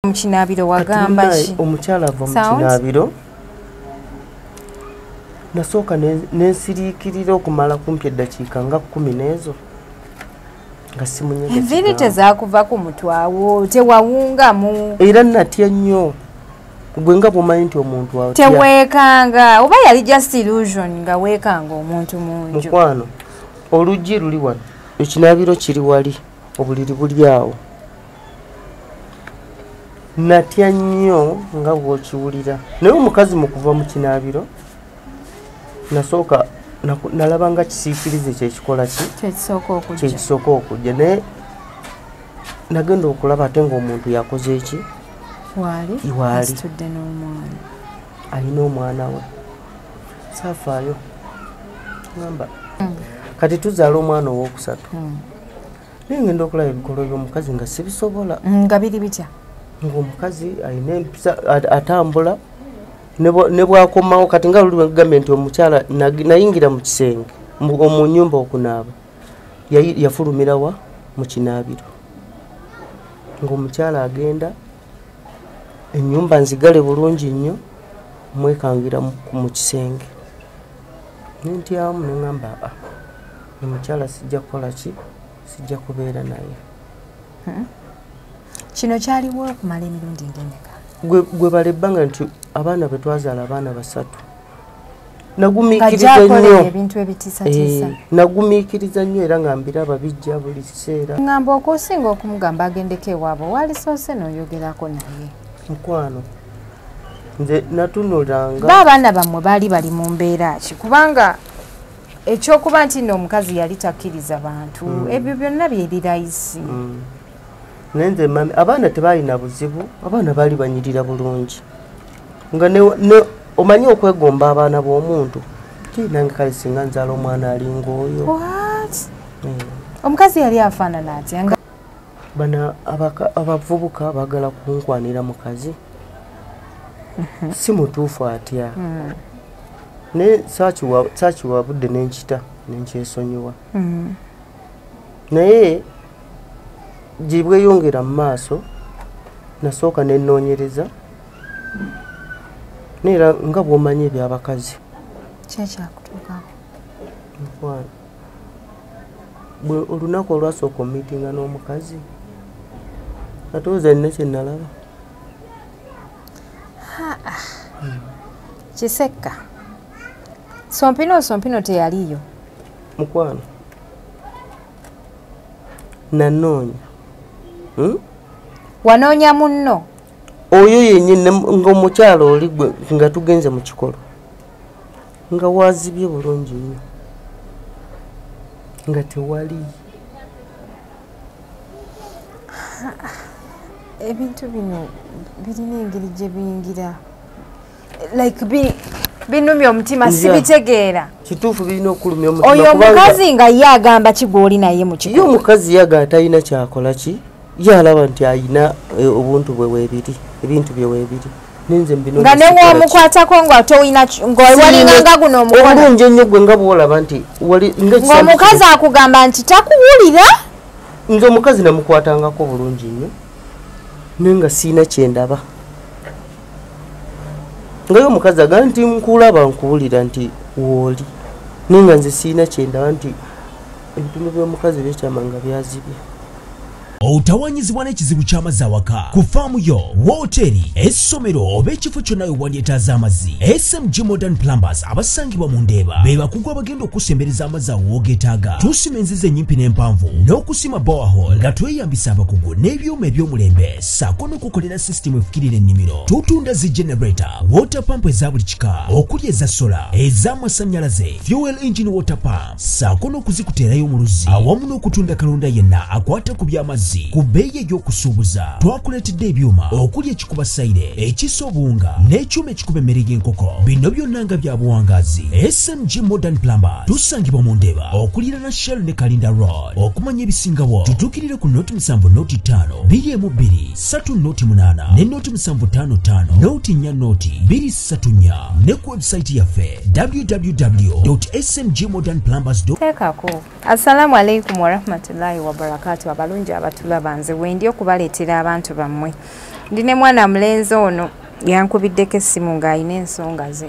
Mukinabiro wagamba ki omukyala ava mu kinabiro nasooka nensiriikirira okumala kumpi eddakiika nga 10 n'ezo nga simunyege enviiri tezaakuva ku mutwawo tewawungamu era natya nnyo gwe nga bw'omanyi nti omuntu atya teweekanga oba yali just illusion nga weekanga omuntu munju mukwano oluggi luli wano ekinabiro kiri wali obuliri buli awo natya nnyo nga bw'okiwulira naye omukazi mu kuva mu kinabiro nasooka nalaba nga kisiikirize kyekikola ki kyekisooka okujja naye nagenda okulaba ate ng'omuntu yakoze eki waali alina omwana we saafaayo ngamba kati tuzaala omwana ow'okusatu naye ngenda okulaba ebikolwa by'omukazi nga sibisobola nga biri bitya ng'omukazi alina empisa atambula ne bwakomawo kati nga luli bagambye nti omukyala nayingira mu kisenge mu nnyumba okunaaba yafulumira wa mu kinaabiro ng'omukyala agenda ennyumba nzigale bulungi nnyo mwekangira mu kisenge nentyamu neŋŋamba omukyala sijja kukola ki sijja kubeera naye kino kyaliwo okumala emirundi ng'emeka gwe bala ebbanga nti abaana be twazaala abaana 3 nagumiikiriza nnyo ebintu ebitiisatiisa nagumiikiriza nnyo era nga mbiraba bijja buli kiseera ŋŋamba okusinga okumugamba agendeko ewaabwe walisoose n'oyogerako naye mukwano nze natunulanga baabaana bammwe baali bali mu mbeera ki kubanga ekyokuba nti nno omukazi yali takkiriza bantu ebyo byonna byebirayisi naye nze mami abaana tebaalina buzibu abaana baali banyirira bulungi nga omanyi okwegomba abaana b'omuntu nange kale singa nzaala omwana alinga oyo omukazi yali afaanana atya bana abavubuka baagala kunkwanira mukazi si mutuufu atya naye saakiwa budde nenkita nenkyesonyiwa naye gye bweyongera mu maaso nasooka nennoonyereza neera nga bw'omanyi ebyabakazi kyekyakutuukako bwe olunaku olwasooka omiitinga n'omukazi atooza nina kye nalaba kisekka sompino teyaliyo mukwano nanoonya wanoonya munno oyo yennyini ng'omukyala oli gwe nga tugenze mu kikolo nga waazibye bulungi nnyo nga tewali ebintu bino birina engeri gye biyingira like binumya omutima sibitegeera kituufu birina okulumya omutima oyo omukazi nga ye agamba kigwoli naye mu kikolo ye omukazi yaga atalina kyakola ki ye alaba nti ayina obuntu bwe weebiri ebintu bye weebiri nenze mbino nga newomukwatako ng'owalinganga guno omukola obulungi ennyo gwe nga bwolaba nti ng'omukazi akugamba nti takuwulira nze omukazi namukwatangako bulungi nnyo naye nga siina kyendaba nga ye omukazi agamba nti nkulaba nkuwulira nti wooli naye nga nze siina kyendaba nti ebitunu by'omukazi byekyama nga byazibye otawanyizibwa n'ekizibu ky'amazzi awaka ku faamu yo wooteri essomero oba ekifo kyonna we wandyetaaza amazzi SMG Modern Plumbers abasangibwa mu Ndeeba be bakugu abagenda okusembereza amazzi awo woogetaaga tusima enzizi ennyimpi n'empanvu n'okusima borehole nga tweyambisa abakugu n'ebyuma eby'omulembe ssaako n'okukolera sisitimu efukirira ennimiro tutunda zi generator water pump eza buli kika okuli eza sola ez'amasannyalaze fuel engine water pump ssaako n'okuzikuteerayo mu luzzi awamu n'okutunda kalonda yenna akwata ku by'amazzi ku bbeeyi ey'okusuubuza twakuleetedde ebyuma okuli ekikuba sayire ekisa obuwunga n'ekyuma ekikuba emmere y'enkoko bino byonna nga bya buwangaazi SMG Modern Plumbers tusangibwa mu Ndeeba okuliraana Shell ne Kalinda Road okumanya ebisingawo tutuukirire ku noti 7 noti 5 2 3 noti 8 ne noti 755 noti 4 noti 234 ne ku website yaffe www.smgmodernplumbers. Tekako. Assalamu alaikum wa rahmatullahi wa barakatuh abalungi abatu batulaba nze wendi okubaleetera abantu bammwe ndine mwana mulenzi ono yankubiddeko essimu ng'alina ensonga ze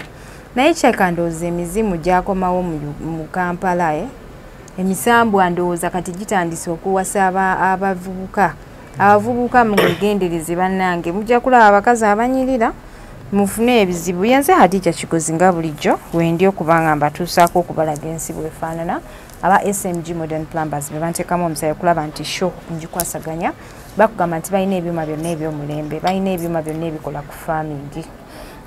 naye kyekandooza emizimu gyakomawo mu Kampala emisambwa ndowooza kati gitandise okuwasa abavubuka mugendereze bannange mujja kulaba abakazi abanyirira mufune ebizibu yenze Hadija Kigozi nga bulijjo wendi okubanga mbatuusaako okubalaga ensi bwefaanana aba SMG Modern Plumbers bebanteekamu omusaayi okulaba nti show ngikwasaganya bakugamba nti balina ebyuma byonna ebyomulembe balina ebyuma byonna ebikola ku farming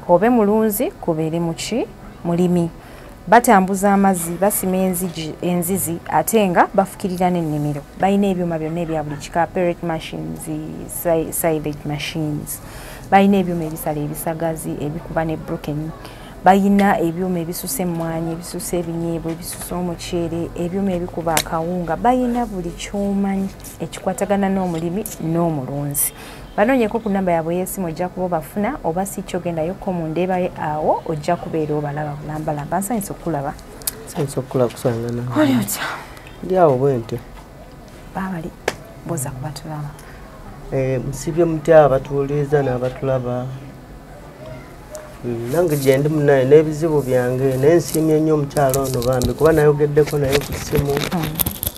obe mulunzi kubeere muki mulimi batambuza amazzi basima enzizi ate nga bafukirira n'ennimiro balina ebyuma byonna ebya buli kika pellet machines silage machines balina ebyuma ebisala ebisagazi ebikuba ne broken balina ebyuma ebisusa emmwanyi ebisusa ebinyeebwa ebisusa omuceere ebyuma ebikuba akawunga balina buli kyomanyi ekikwatagana n'omulimi n'omulunzi banoonyeko ku namba yaabwe y'essimu ojja kuba obafuna oba si kyogendayoko mu ndeebaye awo ojja kubeera obalaba bulambalamba nsanyisa okulaba kusangana oli otya ndi awo bwente baabali boza kubatulaba musibye mutya abatuwuliriza n'abatulaba nange gyendi munaye n'ebizibu byange naye nsiimye nnyo omukyalo ono bambi kuba nayogeddeko naye ku ssimu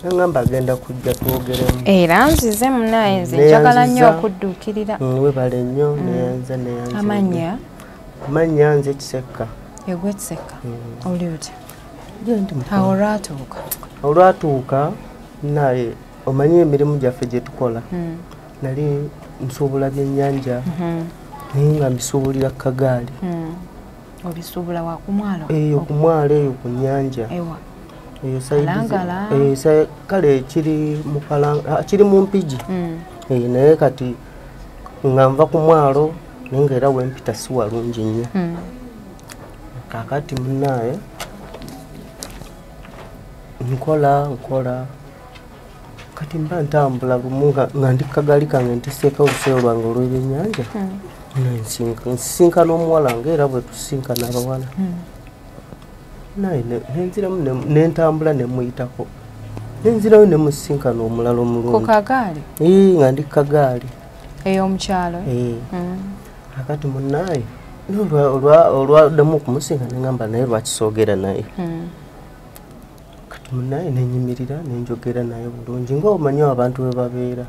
nangamba agenda kujja twogeremu era nzize munaye nze njagala nnyo okudduukirira webale nnyo neyanza amanya nze Kisekka egwe Kisekka oli otya awo olwatuuka naye omanyi emirimu gyaffe gye tukola nali nsuubula byennyanja naye nga mbisuubulira kagaali obisuubula wakumwalo eyo ku mwalo eyo ku nnyanja eyo kale kiri mu Mpigi naye kati nga nva ku mwalo naye nga era wempita si walungi nnyo kakati munaye nkola kati mba ntambula lumu nga ndi kagaali kange ntiseeko oluseero lwange olw'ebyennyanja nsisinkana omuwala ngaera bwe tusinkana abawala naye nenziramu nentambula nemuyitako nenzirayo nemusinkana omulala omulungi nga ndi kagaali ey'omukyalo akati munaye olwaddamu okumusinkana nengamba naye lwakisoogera naye kati munaye nenyimirira nenjogera naye bulungi ngaomanyi abantu we babeera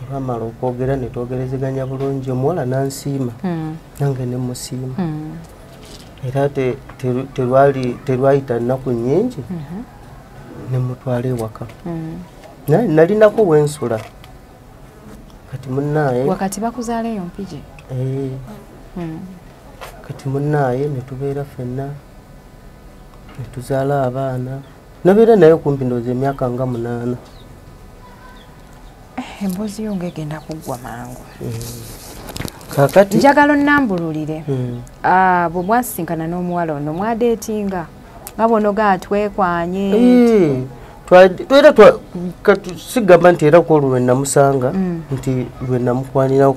olwamala okwogera netwogerezeganya bulungi omuwala nansiima nange nemusiima era terwayita nnaku nnyingi nemutwala ewaka nalinako wensula kati munaye wakati bakuzaala eyo Mpigi kati munaye netubeera ffenna netuzaala abaana nabeera naye kumpi ndowooza emyaka nga 8 emboozi yo ngegenda kuggwa mangu kakati njagala onnambululire bwe mwasisinkana n'omuwala ono mwadeetinga nga bonoga twekwanye twera sigamba nti era kwolwo lwe namusanga nti lwe namukwanirawo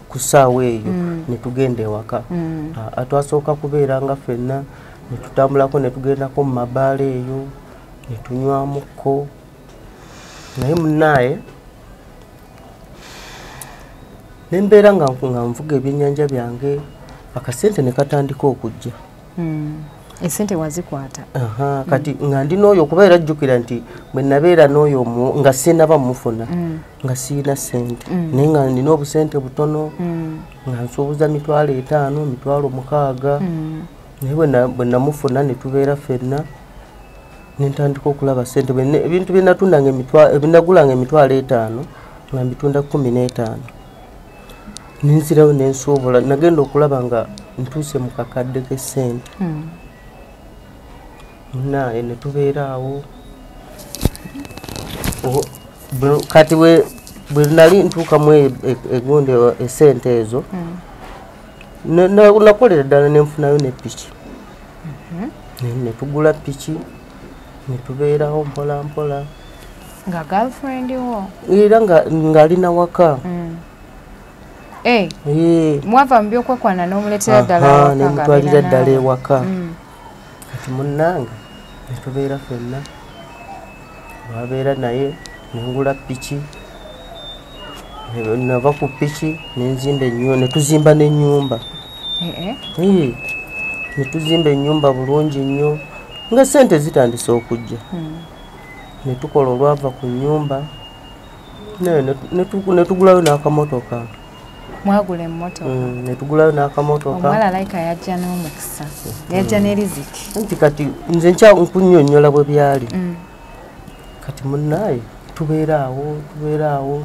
ku ssaawa eyo netugenda ewaka twasooka kubeera nga ffenna netutambulako netugendako mu mabaala eyo netunywamukko naye munaye nembeera nga nvuga ebyennyanja byange akasente ne katandika okujja esente wazikwata kati nga ndi n'oyo kuba era jjukira nti bwe nabeera n'oyo nga sinaba mufuna nga siina sente naye nga nina obusente butono nga nsuubuza 5,000 6,000 naye bwe namufuna ne tubeera ffenna nentandika okulaba sente ebintu bye natundanga ebinagulanga 5,000 nga mbitunda 15 nenzirayo nensuubula nagenda okulaba nga ntuuse mu kakadde k'essente naye netubeera awo kati bwe nali ntuukamu egundi essente ezo nakolera ddala nenfunayo ne piki netugula piki netubeerawo mpola mpola nga girlfriend wo era ng'alina waka mwava mu byokwekwana n'omuleetera ddala nemutwalira ddala ewaka kati munnange netubeera ffenna wabeera naye nengula piki nava ku piki nenzimba ennyumba netuzimba n'ennyumba netuzimba ennyumba bulungi nnyo nga sente zitandise okujja netukola olwava ku nnyumba netugulayo n'akamotoka. Mwagula emmotoka? Netugulayo n'akamotoka. Omuwala Laika yajja n'omukisa, yajja n'eriziki. Nti kati nze nkunnyonnyola bwe byali. Kati munnaye tubeera awo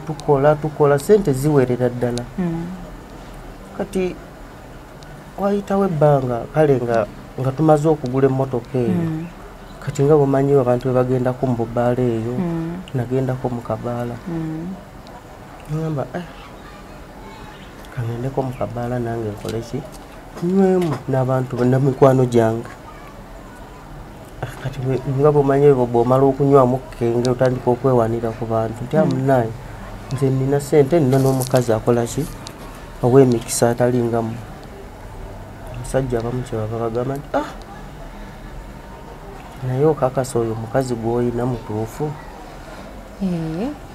tukola sente ziwerera ddala. Kati wayitawo ebbanga kale nga tumaze okugula emmotoka eyo. Kati nga bumanyi abantu bebagendako mu bbaala eyo nagendako mu kabaala. Ngamba kangendeko mu kabaala nange nkole ki nywemu n'abantu namikwano gyange. Kati nga bumanyi bw'omala okunywamu kenge otandika okwewanira ku bantu nti amunaye nze nina sente nina n'omukazi akola ki ow'emikisa atalingamu. Omusajja abamu kyebava bagamba nti naye okakasa oyo omukazi gw'olina mutuufu?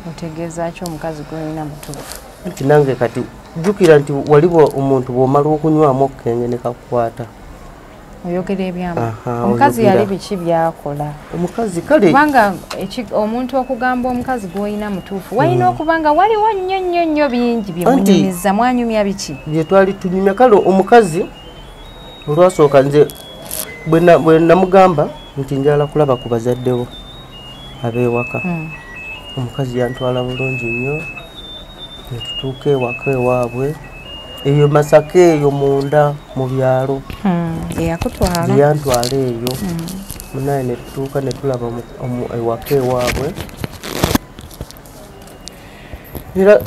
Otegeeza ki omukazi gw'olina mutuufu? Nti nange kati jjukira nti waliwo omuntu bw'omala okunywamu okukenge ne kakukwata. Oyogera ebyamu. Omukazi yali biki byakola? Omukazi kale kubanga omuntu okugamba omukazi gw'olina mutuufu walina okuba nga waliwo nnyo bingi bye munyumiza. Mwanyumya biki? Bye twali tunyumya. Kale omukazi olwasooka nze bwe namugamba nti njala kulaba ku bazaddewo ab'ewaka. Omukazi yantwala bulungi nnyo netutuuka ewaka ewaabwe eyo Masaka eyo munda mu byalo. Yantwala eyo munaye netutuuka netulaba ewaka ewaabwe era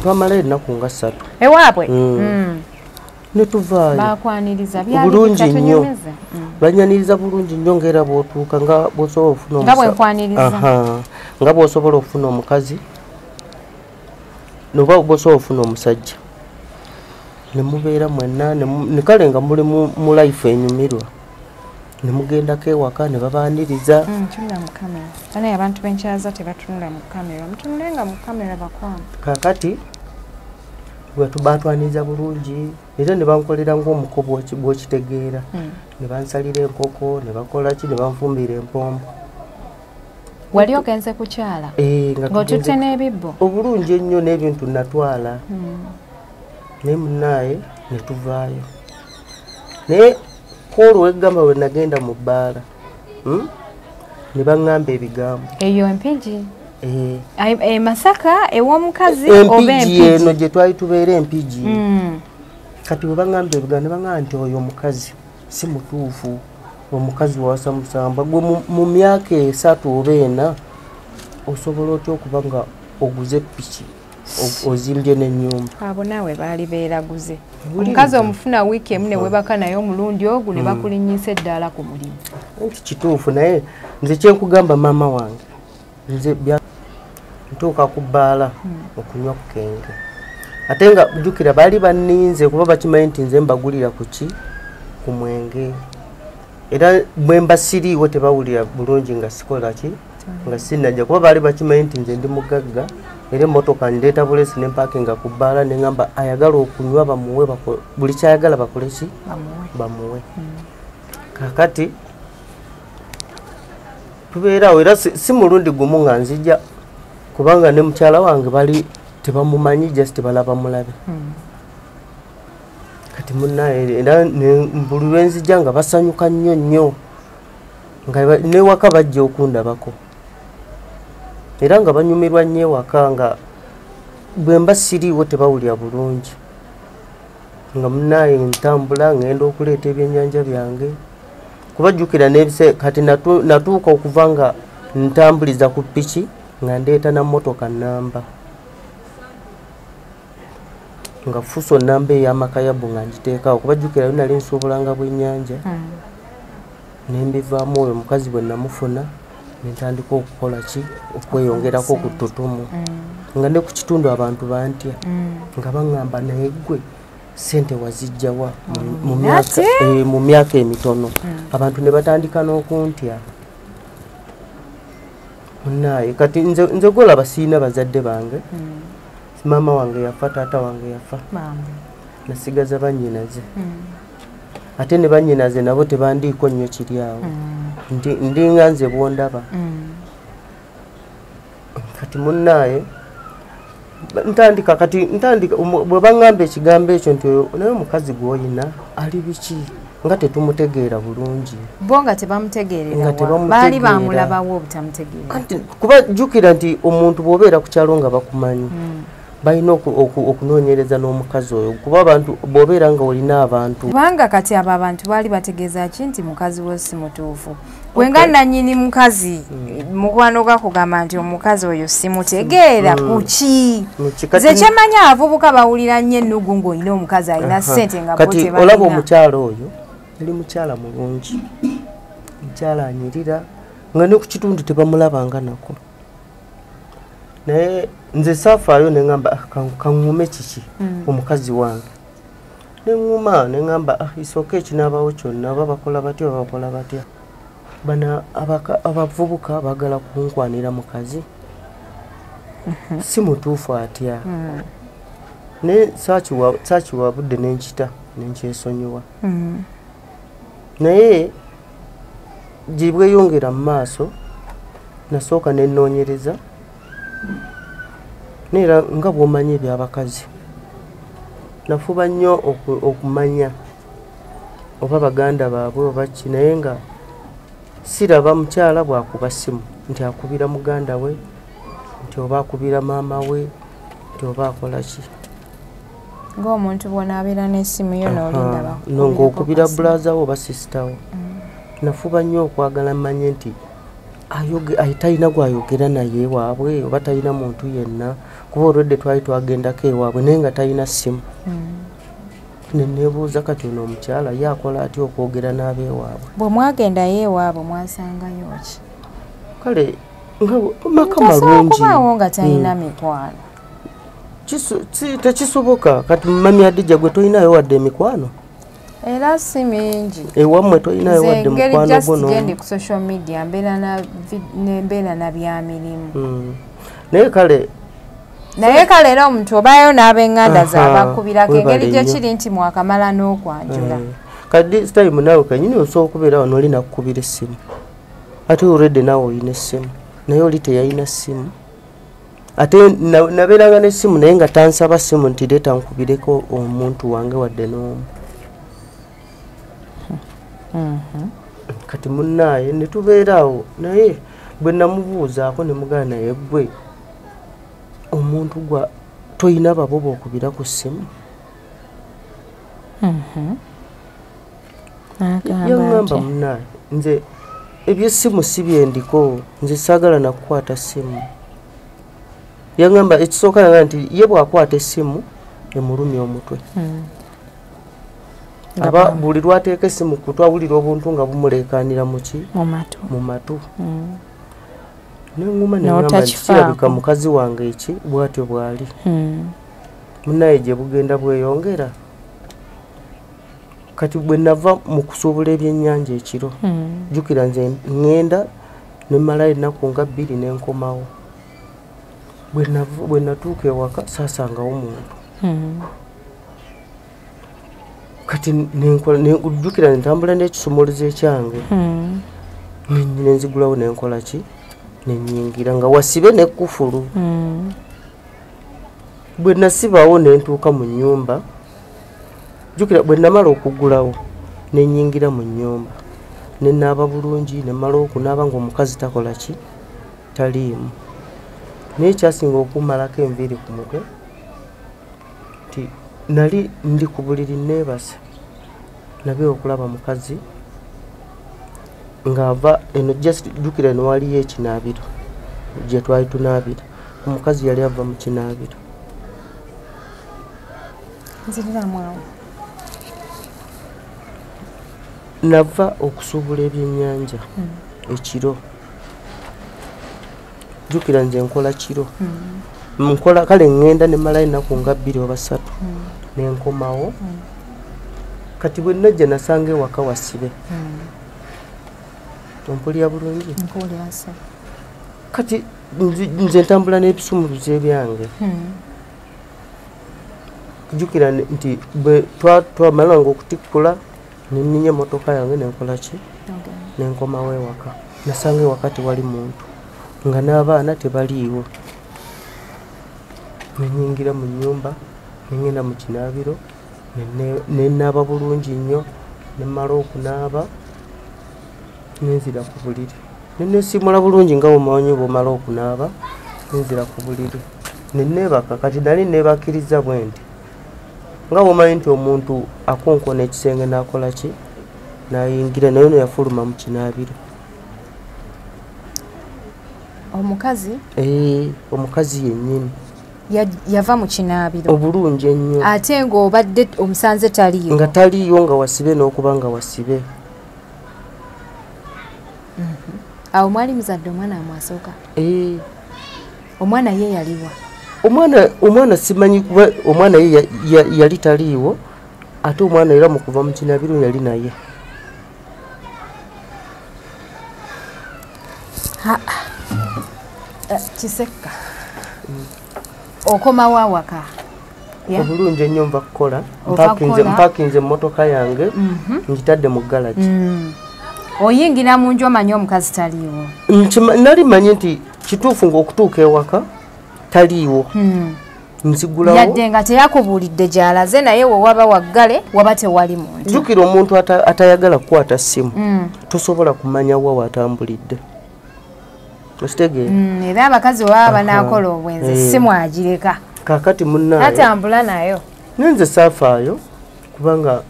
twamalayo ennaku nga 3 ewaabwe. Netuvaayo bakwaniriza bulungi nnyo. Banyaniriza bulungi nnyo ng'era bw'otuuka nga bw'osobola okufuna nga bw'osobola okufuna omukazi noba bw'osobola okufuna omusajja nemubeera mwenna nekale nga muli mu life enyumirwa nemugendako ewaka ne babaaniriza. Banaye abantu b'enkyaza tebatunula mu kamera, mutunulenga mu kamera bakwamu. Kakati batwaniriza bulungi era ne bankolera ng'omuko bw'okitegeera. Ne bansalira enkoko ne bakola ki ne banfumbira empombo. Wali ogenze kukyala ng'otutte n'ebibbo obulungi ennyo n'ebintu natwala naye munnaye ne tuvaayo. Naye koolwo egamba we nagenda mu bbaala ne baŋŋamba ebigambo. Eyo empigi Masaka ew'omukazi oba empigi eno gye twali tubeera empigi. Kati bwe baŋŋamba ebigambo ne baŋŋamba nti oyo omukazi si mutuufu, omukazi wawasa musamba gwe mu myaka 3 oba 4 osobola otya okuba nga oguze piki ozimbye n'ennyumba. Abo naawe baali beeraguze. Omukazi omufuna wiiki emu ne webaka naye omulundi ogwo ne bakulinnyisa eddaala ku mulimu. Nti kituufu naye nze kyenkugamba maama wange nze ntuuka ku bbaala okunywa ku kenge. Ate nga jjukira baali banninze kuba bakimanyi nti nze mbagulira ku ki ku mwenge. Era bwe mba siriiwo tebawulira bulungi nga sikola ki nga sinajja kuba baali bakimanyi nti nze ndi mugagga era emmotoka ndeeta bulesi ne mpakinga ku bbaala ne ngamba ayagala okunywa bamuwe buli kyayagala bakole ki bamuwe. Kakati tubeerawo era si mulundi gumu nga nzija kubanga ne mukyala wange bali tebamumanyi just balaba mulabe. Kati munnaye era buli lwe nzija nga basanyuka nnyo nga newaka bajja okundabako era nga banyumirwa nnyo ewaka nga bwe mba siriiwo tebawulira bulungi nga munnaye ntambula ngenda okuleeta ebyennyanja byange kubajjukira n'ebise. Kati natuuka okuva nga ntambuliza ku piki nga ndeeta na mmotoka nnamba nga fuso namba ey'amakayabu nga ngiteekaawo kubajjukira nali nsuubulanga bwennyanja nembivaamu oyo omukazi bwe namufuna nentandika okukola ki okweyongerako ku ttutumu nga ne ku kitundu abantu bantya nga baŋŋamba naye ggwe sente wazijjawa mu myaka emitono. Abantu ne batandika n'okuntya munaye kati nze gola basiina bazadde bange mama wange yafa taata wange yafa nasigaza bannyinaze ate ne bannyinaze nabo tebandiiko nnyo kiri awo ndinga nze bwondaba kati munaye ntandika bwe baŋŋamba ekigambo ekyo nti naye omukazi gw'oyina ali biki nga tetumutegeera bulungi bo nga tebamutegeerera baali bamulabawo obutamutegeera kuba jjukira nti omuntu bw'obeera ku kyalo nga bakumanyi balina okunoonyereza n'omukazi oyo kuba abantu bw'obeera nga olina abantu kubanga kati abo abantu baali bategeeza ki nti mukazi we si mutuufu gwenga nannyini mukazi mukwano gakugamba nti omukazi oyo simutegeera kuki ze kyemanya abavubuka bawulira nnyo ennugu ng'olina omukazi alina ssente nga bo tebalina kati olaba omukyala oyo yali mukyala mulungi mukyala anyirira nga ne ku kitundu tebamulabanga nako naye nze saafaayo ne ŋŋamba kaŋŋume kiki omukazi wange ne ŋŋuma ne ŋŋamba isooka ekinaabawo kyonna oba bakola batya oba bakola batya bana abavubuka baagala kunkwanira mukazi si mutuufu atya naye saakiwa budde n'enkita n'enkyesonyiwa naye gye bweyongera mu maaso nasooka ne nnoonyereza neera nga bw'omanya ebyabakazi nafuba nnyo okumanya oba baganda baabwe oba ki naye nga siraba mukyala bw'akuba ssimu nti akubira muganda we nti oba akubira maama we nti oba akola ki ng'omuntu bw'onaabeera n'essimu yo n'olinda ng'okubira bulaza wo oba sisita wo nafuba nnyo okwagala mmanye nti talina gwayogera naye waabwe oba talina muntu yenna kuba olwedde twali twagendako ewaabwe naye nga talina ssimu neneebuuza kati ono omukyala ye akola atya okwogera n'abeewaabwe bwe mwagendayo ewaabwe mwasangayo ki kale maka malungi kubaawo nga talina mikwano tekisoboka kati mami Adija gwe tolinayo wadde emikwano era si mingi ewammwe tolinayo wadde mukwano guno gendi ku social media mbeera na bya mirimu naye kale era omuntu obayo n'ab'eŋŋanda zaabakubirako engeri gye kiri nti mwakamala n'okwanjula kadi time naawe kanyini osobola okubeera wano oli nakukubira essimu ate olwedde naawe olina essimu naye oli teyalina ssimu ate nabeeranga n'essimu naye nga tansaba ssimu nti leeta nkubireko omuntu wange wadde n'omu kati munnaaye ne tubeeraawo naye bwe namubuuzaako ne mugana naye gwe omuntu gwa toyina babo bokubira ku ssimu yaŋŋamba munnaaye nze ebyessimu si byendiko nze saagala nakukwata ssimu yaŋŋamba ekisooka yanga nti ye bw'akwata essimu emulumya omutwe aba buli lwateeka essimu kutwawulira obuntu nga bumuleekaanira muki mu matu neŋŋuma neŋŋamba nti kirabika mukazi wange eki bw'atyo bw'ali munnaye gye bugenda bweyongera kati bwe nava mu kusuubula ebyennyanja ekiro jjukira nze ŋŋenda ne mmalayo ennaku nga 2 n'enkomawo bwe natuuka ewaka saasangawo muntu kati jjukira nentambula n'ekisumuluzo ekyange nenzigulawo nenkola ki nenyingira nga wasibe nekkufulu bwe nasibawo nentuuka mu nnyumba jjukira bwe namala okuggulawo nenyingira mu nnyumba nenaaba bulungi nemala okunaaba ng'omukazi takola ki taliimu naye kyasinga okumalako enviiri ku mutwe nti nali ndi ku buliri neebase nabe okulaba mukazi ng'ava eno jjukira eno waliyo ekinaabiro gye twali tunaabira omukazi yali ava mu kinaabiro nava okusuubula ebyennyanja ekiro jjukira nze nkola kiro nkola kale ŋŋenda ne malayo ennaku nga 2 oba 3 nenkomawo kati bwe najja nasanga ewaka wasibe ompulira bulungi kati nze ntambula n'ebisumuluzo ebyange jukira nti bwe twamalanga okutikkula neninya emotoka yange nenkola ki nenkomawo ewaka nasanga ewaka tewali muntu nga n'abaana tebaliiwo nenyingira mu nnyumba nengenda mu kinaabiro nenaaba bulungi nnyo nemala okunaaba nenzira ku buliri nenesimula bulungi nga bwomanyi bwomala okunaaba nenzira ku buliri neneebaka kati nali neebakiriza bwe nti nga bwomanyi nti omuntu akonkona ekisenge n'akola ki nayingira naye no yafuluma mu kinaabiro omukazi yennyini yava mu kinaabiro obulungi ennyo ate ng'obadde omusanze taliiyo nga taliiyo nga wasibe n'okuba nga wasibe awo mwali muzadde omwana amwasooka omwana ye yaliwa omwana simanyi kuba omwana ye yali taliiwo ate omwana era mu kuva mu kinaabiro yali naye Kisekka okomawo awaka obulungi ennyo nva kukola mpakinze emmotoka yange ngitadde mu galagi oyingira mu nju omanyi omukazi taliiwo nali manyi nti kituufu ng'okutuuka ewaka taliiwo nzigulawo yadde nga teyakubuulidde gy'alaze naye wewaba waggale waba tewali muntu jjukira omuntu atayagala kukwata ssimu tosobola kumanya wa watambulidde okitegeera era abakazi baba banaakola obwenzi ssimu agireka kaakati munnaye atambula nayo nenze saafaayo kubanga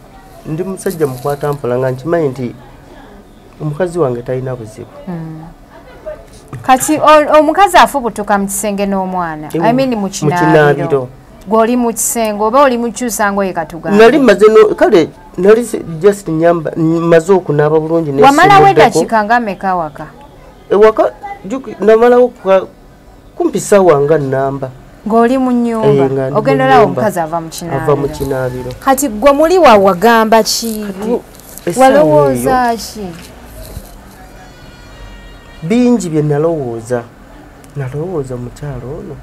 ndi musajja mukwata mpola nga nkimanyi nti omukazi wange talina buzibu kati omukazi afubutuka mu kisenge n'omwana mu kinaabiro gw'oli mu kisenge oba oli mukyusa ngoye katugambe nali maze kale nali just nyamba maze okunaaba bulungi wamalawo eddakiika nga mmeka waka ewaka namalawo kumpi ssaawa nga nnamba ng'oli mu nnyumba ogenda olawo omukazi ava mu kinaabiro kati gwe muli wagamba ki walowooza ki bingi bye nalowooza mukyalo ono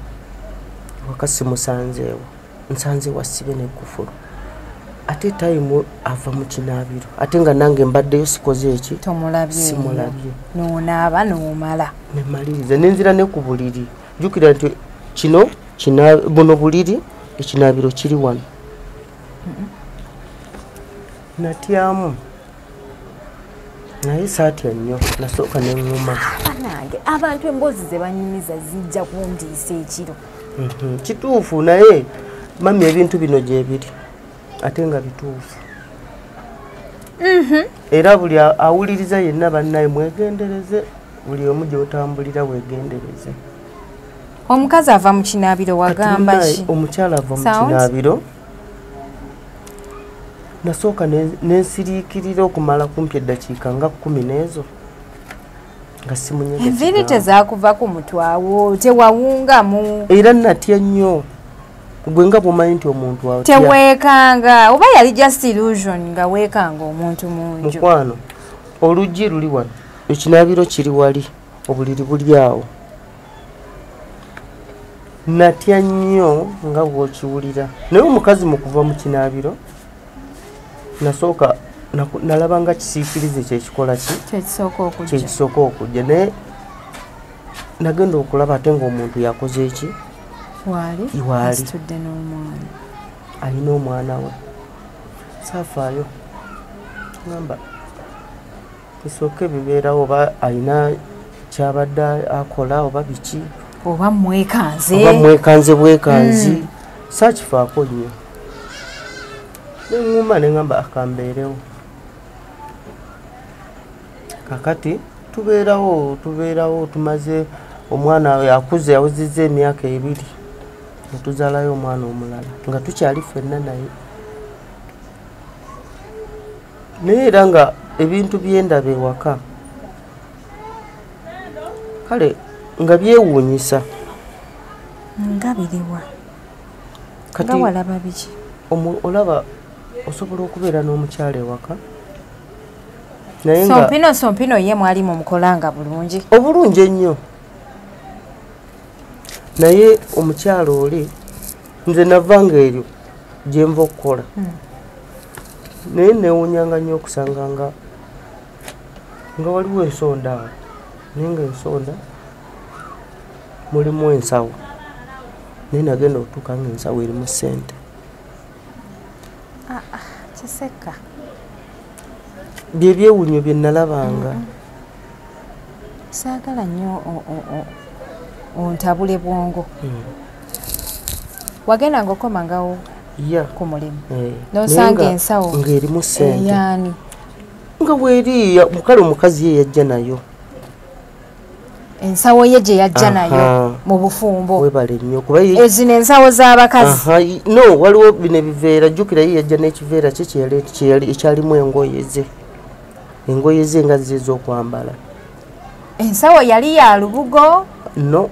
waka simusanzeewo nsanze wasibe neggufulu ate tayimu ava mu kinaabiro ate nga nange mbaddeyo sikoze eki simulabye nonaaba nomala nemaliriza nenzira ne ku buliri jjukira nti buno buliri ekinaabiro kiri wano natyamu naye saatya nnyo nasooka neŋŋuma nange abantu emboozi ze banyumiza zijja kundiisa ekiro kituufu naye mami ebintu bino gyebiri ate nga bituufu era buli awuliriza yenna bannaye mwegendereze buli omu gy'otambulira wegendereze omukazi ava mu kinaabiro wagamba ki omukyala ava mu kinaabiro nasooka nensiriikirira okumala kumpi eddakiika nga 10 n'ezo nga simunyega enviiri tezaakuva ku mutwawo tewawungamu era natya nnyo gwe nga bwomanyi nti omuntu wawe teweekanga oba yali just illusion nga weekanga omuntu munju mukwano oluggi luli wano ekinaabiro kiri wali obuliri buli awo natya nnyo nga bw'okiwulira naye omukazi mu kuva mu kinaabiro nasooka nalaba nga kisiikirize kyekikola kyekisooka okujja naye nagenda okulaba ate ng'omuntu yakoze eki waali alina omwana we saafaayo gamba kisooke bibeerawo oba alina kyabadde akola oba biki oba mwekanze bwekanzi saakifaako nnyo neŋŋuma neŋŋamba akambeerewo kakati tubeerawo tumaze omwana yakuze yawuzizza emyaka 2 netuzaalayo omwana omulala nga tukyali ffenna naye era nga ebintu byendaba ewaka kale nga byewuunyisa nga biriwa nga walaba biki olaba osobola okubeera n'omukyala ewaka sompino ye mwali mumukolanga bulungi obulungi ennyo naye omukyalo oli nze navanga eryo gye nva okukola naye newunyanga nnyo okusanga nga waliwo ensonda awo naye nga ensonda mulimu ensawo naye nagenda okutuuka nga ensawo erimu ssente kiseka byebyewunyo bye nalabanga saagala nnyo ontabule bwongo wagendanga okomangawo ku mulimu nosanga ensawo ng'erimu ssente yaani nga bweri mukale omukazi ye yajja nayo ensawo ye gye yajja nayo mu bufumbo webale nnyo kuba zino ensawo z'abakazi no waliwo bino ebiveera jjukira ye yajja n'ekiveera kye ekyalimu engoye ze nga zez'okwambala ensawo yali ya lubugo no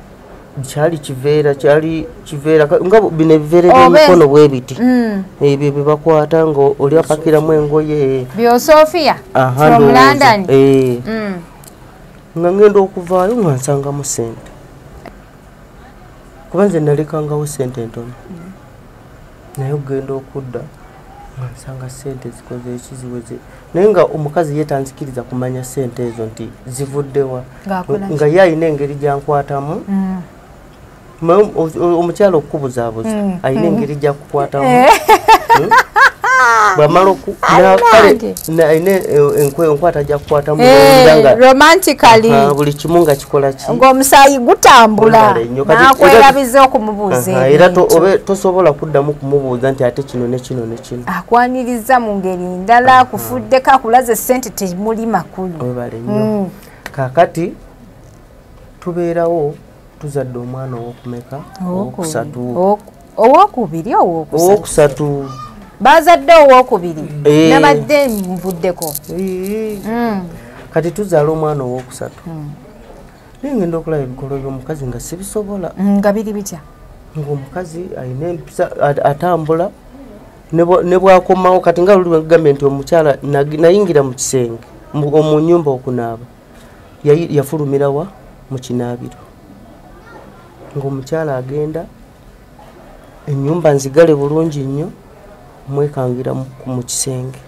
kyali kiveera nga bino ebiveera by'emikono bwe biti ebyo bye bakwata nga oli apakiramu engoye byosofiya from London nga ngenda okuvaayo nga nsangamu ssente kuba nze nalekangawo ssente entono naye okugenda okudda nga nsanga ssente zikoze ekiziweze naye nga omukazi ye tanzikiriza kumanya ssente ezo nti zivuddewa nga ye alina engeri gyankwatamu omukyalo okukubuzaabuza alina engeri gyakukwatamu bwamala alina enkwata gyakukwatamu romantically buli kimu nga kikola ki ng'omusaayi gutambula nakwerabiza okumubuuza era tosobola kuddamu kumubuuza nti ate kino ne kino ne kino akwaniriza mu ngeri ndala akufuddeko akulaze ssente temuli makulu webale nnyo kaakati tubeerawo tuzadde omwana owokumeka owokubiri owokusatu bazadde owokubiri nabadde nvuddeko kati tuzaala omwana owokusatu naye ngenda okulaba ebikolwa by'omukazi nga sibisobola nga biri bitya ng'omukazi alina empisa atambula ne bwakomawo kati nga luli wegambye nti omukyala nayingira mu kisenge mu nnyumba okunaaba yafulumirawa mu kinaabiro ng'omukyala agenda ennyumba nzigale bulungi nnyo mwekangira mu kisenge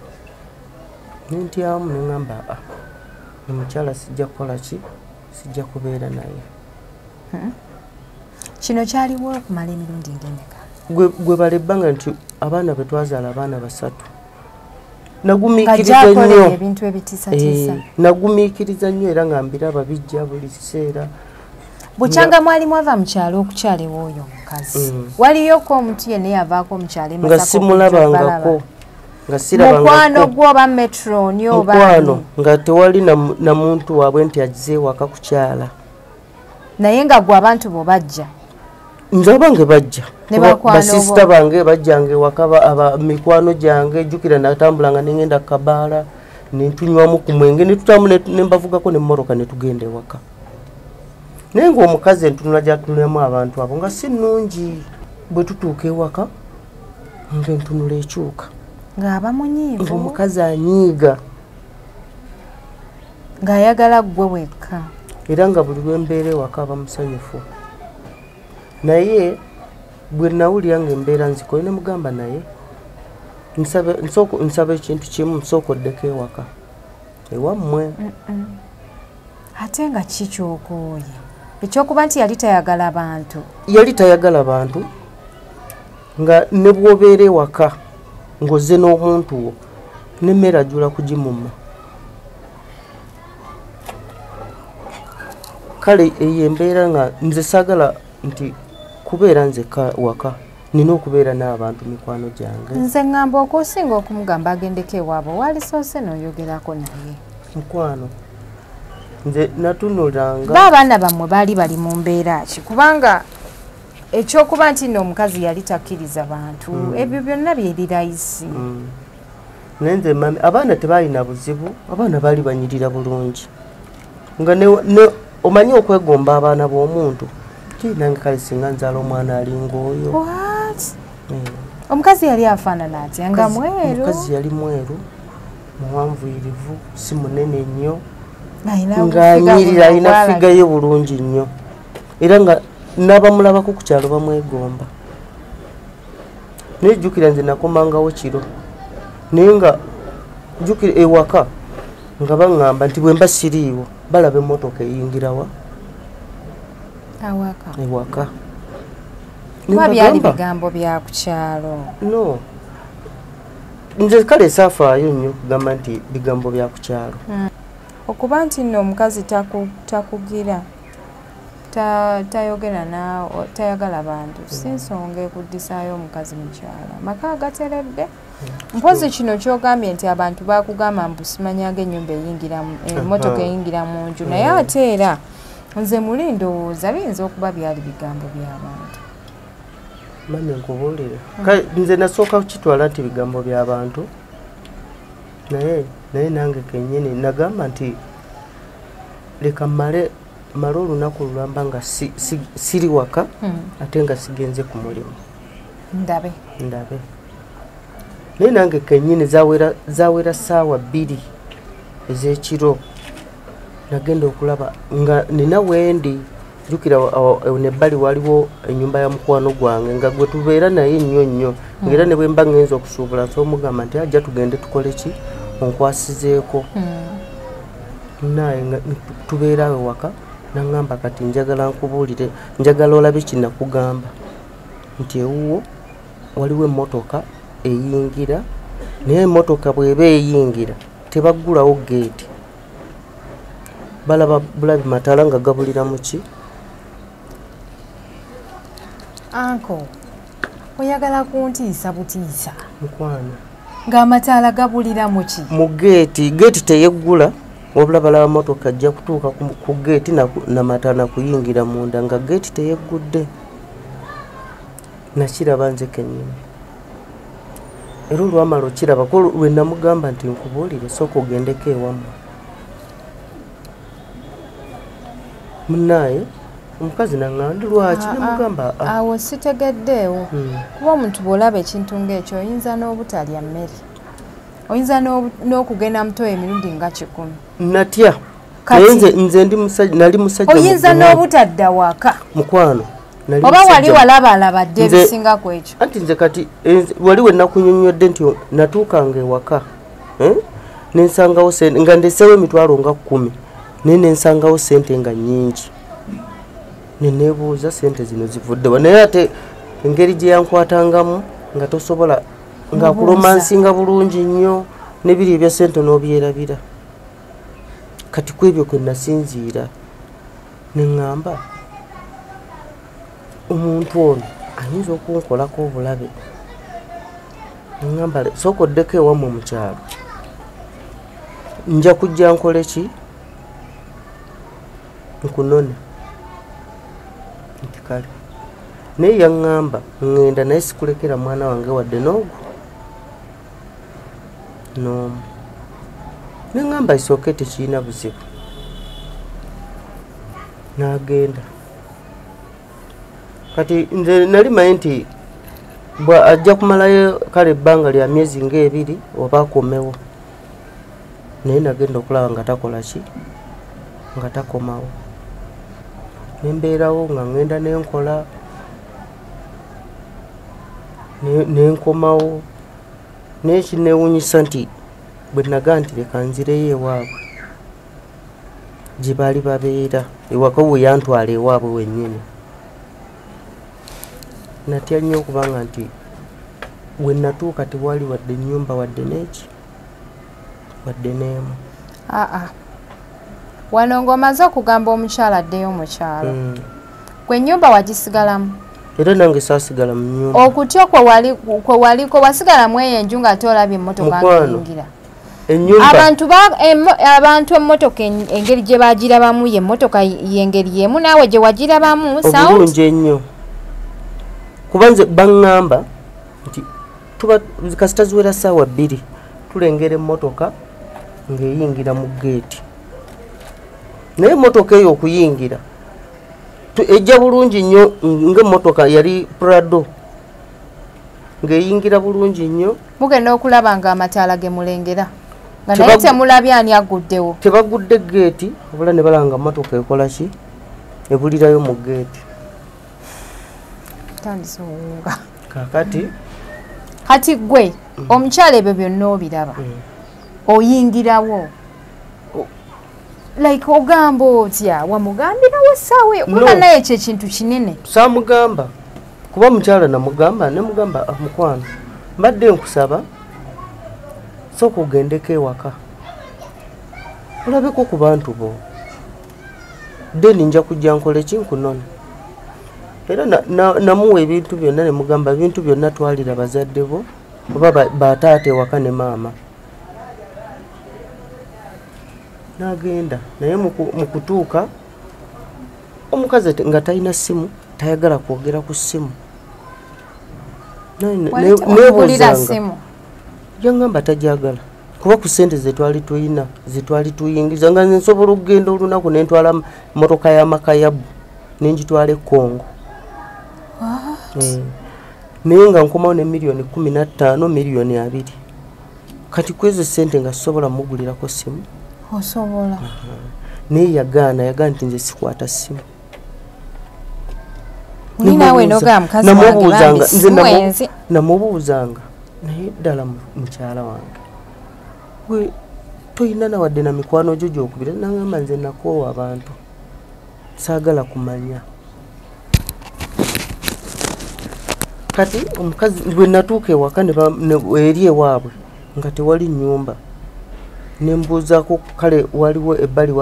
nentyamu neŋŋamba omukyala sijja kukola ki sijja kubeera naye kino kyaliwo okumala emirundi ng'emeka gwe bala ebbanga nti abaana be twazaala abaana basatu nagumiikiriza nnyo ebintu ebitiisatiisa nagumiikiriza nnyo era nga mbiraba bijja buli kiseera bukyanga mwali mwava mu kyalo okukyala ew'oyo omukazi waliyoko omuntu yenna yavaako mu kyalo nga simulabangako nga mukwano gwo oba metroni obamukwano nga tewali na muntu waabwe nti agize ewaka kukyala naye nga gwe abantu bo bajja nze abange bajja basisita bange bajjanga ewaka mikwano gyange jjukira natambulanga nengenda kukabaala nentunywamu ku mwenge netutambula nembavugako nemmoroka netugenda ewaka naye ng'omukazi entunula gyatunulamu abantu abo nga si nnungi bwe tutuuka ewaka ng'entunula ekyuka ng'abamunyiivu ng'omukazi anyiiga ng'ayagala ggwe wekka era nga buli lwembeera ewaka aba musanyufu naye bwe nawulira ng'embeera nzikoye ne mugamba naye nsaba ekintu kimu nsooka oddeko ewaka ewammwe ate nga kikyokooye ekyokuba nti yali tayagala bantu nga ne bw'obeera ewaka ng'ozze n'omuntu wo n'emmere ajula kugimumma kale eyo embeera nga nze saagala nti kubeera nzekka waka nina okubeera n'abantu mikwano gyange nze ŋŋamba okusinga okumugamba agendeko ewaabwe waalisoose n'oyogerako naye mukwano nze natunulanga baabaana bammwe baali bali mu mbeera ki kubanga ekyokuba nti nno omukazi yali takkiriza bantu ebyo byonna byebirayisi naye nze mami abaana tebaalina buzibu abaana baali banyirira bulungi nga omanyi okwegomba abaana b'omuntu nange kale singa nzaala omwana alinga oyo omukazi yali afaanana atya nga mweru omukazi yali mweru muwanvuyirivu si munene nnyo ng'anyirira ng'anyirira alina figayo bulungi nnyo era nga n'abamulabako ku kyalo bamwegomba naye jjukira nze nakomangawo kiro naye nga jjukira ewaka nga baŋŋamba nti bwe mba siriiwo balaba emmotoka eyingirawa ewaka kuba byali bigambo bya ku kyalo no nze kale saafaayo nnyo okugamba nti bigambo bya ku kyalo okuba nti nno omukazi takugira tayogera naawe tayagala bantu si nsonga ekuddisaayo omukazi mukyala maka agateredde mpozi kino kyogambye nti abantu bakugamba mbusimanyaga ennyumba emmotoka eyingira mu nju naye ate era nze muli ndowooza biyinza okuba byali bigambo by'abantu mane nkubuulire nze nasooka kukitwala nti bigambo by'abantu naye nange kennyini nagamba nti leka male olunaku lulamba nga siri waka ate nga sigenze ku mulimu ndabe naye nange kennyini zawera ssaawa 2 ez'ekiro nagenda okulaba nga nina wendi jjukira nebbali waliwo ennyumba ya mukwano gwange nga gwe tubeera naye nnyo ngaera ne bwe mba ngenza okusuubula nsoomugamba nti ajja tugende tukole ki onkwasizeeko naye nga tubeera awe waka naŋŋamba kati njagala nkubuulire njagala olabe kinakugamba nti ewuwo waliwo emmotoka eyingira naye emmotoka bw'eba eyingira tebaggulawo geeti balaba bulabi mataala nga gabulira mu ki anko oyagala kuntiisa butiisa mukwano ng'amataala gabulira mu ki mu geeti teyeggula wabula balaba motoka ajja kutuuka ku geeti namataala kuyingira munda nga geeti teyeggudde nakiraba nze kennyini era olwamala okiraba ko lwe namugamba nti nkubuulire sooka ogendeko ewammwe munaye omukazi naŋŋandi lwaki namugamba awo sitegeddeewo kuba omuntu bw'olaba ekintu ng'ekyo oyinza n'obutalya mmere oyinza n'okugenda mutoyo emirundi nga 10 natya naye nze nali musajja oyinza n'obutadda waka mukwano oba wali walabalabadde ebisinga ku ekyo anti nze kati wali we nakunyonnyodde nti natuukanga ewaka nensangawo sente nga ndeseewo emitwalo nga 10 naye nensangawo sente nga nnyingi neneebuuza sente zino zivuddewa naye ate engeri gye yankwatangamu nga tosobola ngaakulomansinga bulungi nnyo nebiri ebya sente n'obyerabira kati ku ebyo kwe nasinziira neŋŋamba omuntu ono ayinza okunkolako obulabe neŋŋamba sooka oddeko ewammwe mu kyalo nja kujja nkole ki nkunone nti kale naye yaŋŋamba ŋŋenda naye sikulekera mwana wange wadde n'ogwo n'omu neŋŋamba isooke tekirina buzibu n'agenda kati nze nali manyi nti ajja kumalayo kale ebbanga lya myezi nga2 oba akomewo naye nagenda okulaba nga takola ki nga takomawo nembeerawo nga ŋŋenda nenkola nenkomawo naye kineewunyisa nti bwe nagaa nti leka nzireyo ewaabwe gye baali babeera ewaka bwe yantwala ewaabwe wennyini natya nnyo okubanga nti we natuuka tewali wadde ennyumba wadde n'eki wadde n'emu wano ng'omaze okugamba omukyala addeyo mu kyalo kwe ennyumba wagisigalamu era nange saasigala mu nnyumba okutya kwe waliko wasigalamu eyo enju ng'ate olabye emmotoka ng'eyingira abantu emmotoka engeri gye bagirabamu ye emmotoka y'engeri y'emu naawe gye wagirabamu obulungi ennyo kuba nze baŋŋamba nti kasita ziwera ssaawa 2 tulengera emmotoka ng'eyingira mu geeti naye emmotoka eyo okuyingira ejja bulungi nnyo ng'emmotoka yali Prado ng'eyingira bulungi nnyo mugenda okulaba ng'amataala ge mulengera nga naye temulabye ani aguddewo tebagudde geeti obula ne balanga emmotoka ekola ki ebulirayo mu geeti atandise owunga kati gwe omukyala ebyo byonna obiraba oyingirawo like ogamba otya wamugambirawo essaawa eyo kuba naye ekyo ekintu kinene saamugamba kuba mukyala namugamba nemugamba mukwano mbadde nkusaba sooka ogendeko ewaka olabeko ku bantu bo deni nja kujja nkole kinkunona era namuwa ebintu byonna nemugamba ebintu byonna twalira bazadde bo oba bataate ewaka ne maama n'agenda naye mu kutuuka omukazi nga talina ssimu tayagala kwogera ku ssimu nebuuzanga yangamba tajagala kuba ku ssente zetwali tuyina zetwali tuyingiza nga nsobola okugenda olunaku nentwala motoka y'amakayabu nenjitwala e Congo naye nga nkomawo ne miliyoni 15 miliyoni 2 kati kwezo ssente nga sobola mugulirako ssimu osobola naye yagaana nti nze sikwata ssimu namubuuzanga naye ddala mukyala wange gwe toyina nawadde na mikwano gyo gyokubira nangamba nze nakoowa abantu saagala kumanya kati omukazi bwe natuuka ewaka eri ewaabwe nga tewali nnyumba nembuuzaako kale waliwo ebbali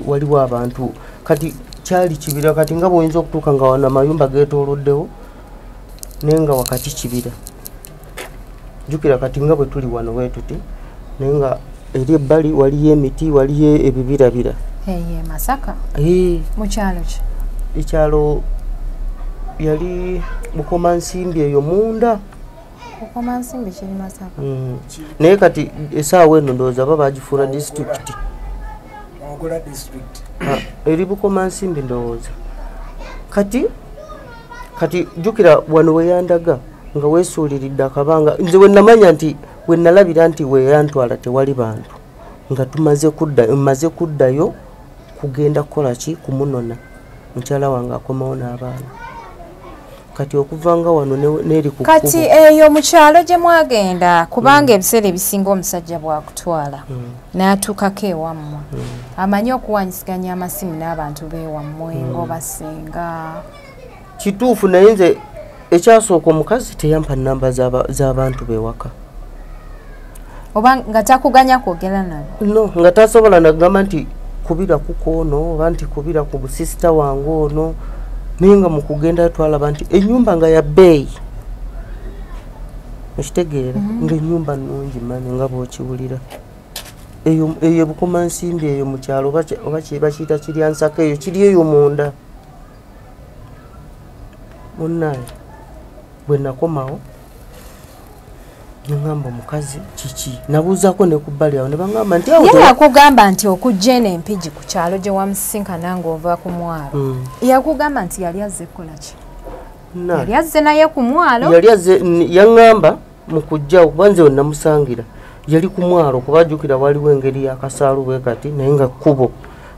waliwo abantu kati kyali kibira kati nga bwoyinza okutuuka nga wana amayumba geetooloddewo naye nga wakati kibira jjukira kati nga bwe tuli wano wetuti naye nga eri ebbali waliyo emiti waliyo ebibirabira Masaka mukyalo ki ekyalo yali Bukomansimbi eyo munda Bukomansimbi kiri Masaka naye kati essaawa eno ndowooza baba bagifuula disitulikiti eri Bukomansimbi ndowooza kati jjukira wano weyandaga nga weesuuliridde akabanga nze wenamanya nti wenalabira nti weyantwala tewali bantu nga maze kuddayo kugenda kukola ki kumunona mukyala wange akomawo n'abaana kati okuvanga wano neri ku kati eyo mukyalo gye mwagenda kubanga ebiseera ebisinga omusajja bwakutwala n'atuukako ewammwe amanyi okuwanyisiganya amasimu n'abantu beewammwe ng'obasenga kituufu naye nze ekyasooka omukazi teyampa nnamba z'abantu bewaka oba nga takuganya kwogera nabo no nga tasobola nagamba nti kubira kukono oba nti kubira ku busisita wange ono naye nga mu kugenda twalaba nti ennyumba nga ya bbeeyi ekitegeera ng'ennyumba nnungi manyi nga bw'okiwulira eyo Bukomansimbi eyo mu kyalo oba bakiyita Kiryansaka eyo kiri eyo munda munnaye bwe nakomawo nengamba omukazi kiki nabuuzaako ne ku bbali awo ne bangamba nti yakugamba nti okujja eno empigi ku kyalo gye wamusinkana ng'ova ku mwalo yakugamba nti yali azze kukola ki yali azze naye ku mwalo yali azze yaŋŋamba mu kujjawo kuba nze we namusangira yali ku mwalo kuba jjukira waliwo engeri y'akasaalu bwe kati naye nga kkubo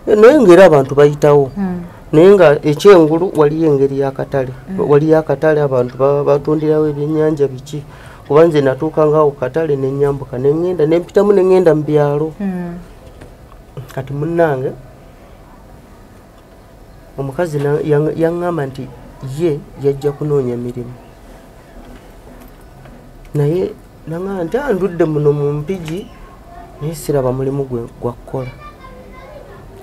naye ng'era abantu bayitawo naye nga ekyengulu waliyo engeri y'akatale waliyo akatale abantu batundirawo ebyennyanja biki kuba nze natuuka ngaawo katale nenyambuka neŋŋenda nempitamu neŋŋenda mu byalo kati munnange omukazi yaŋŋamba nti ye yajja kunoonya mirimu naye naŋŋamba nti ndudde muno mu mpigi naye siraba mulimu gwa kukola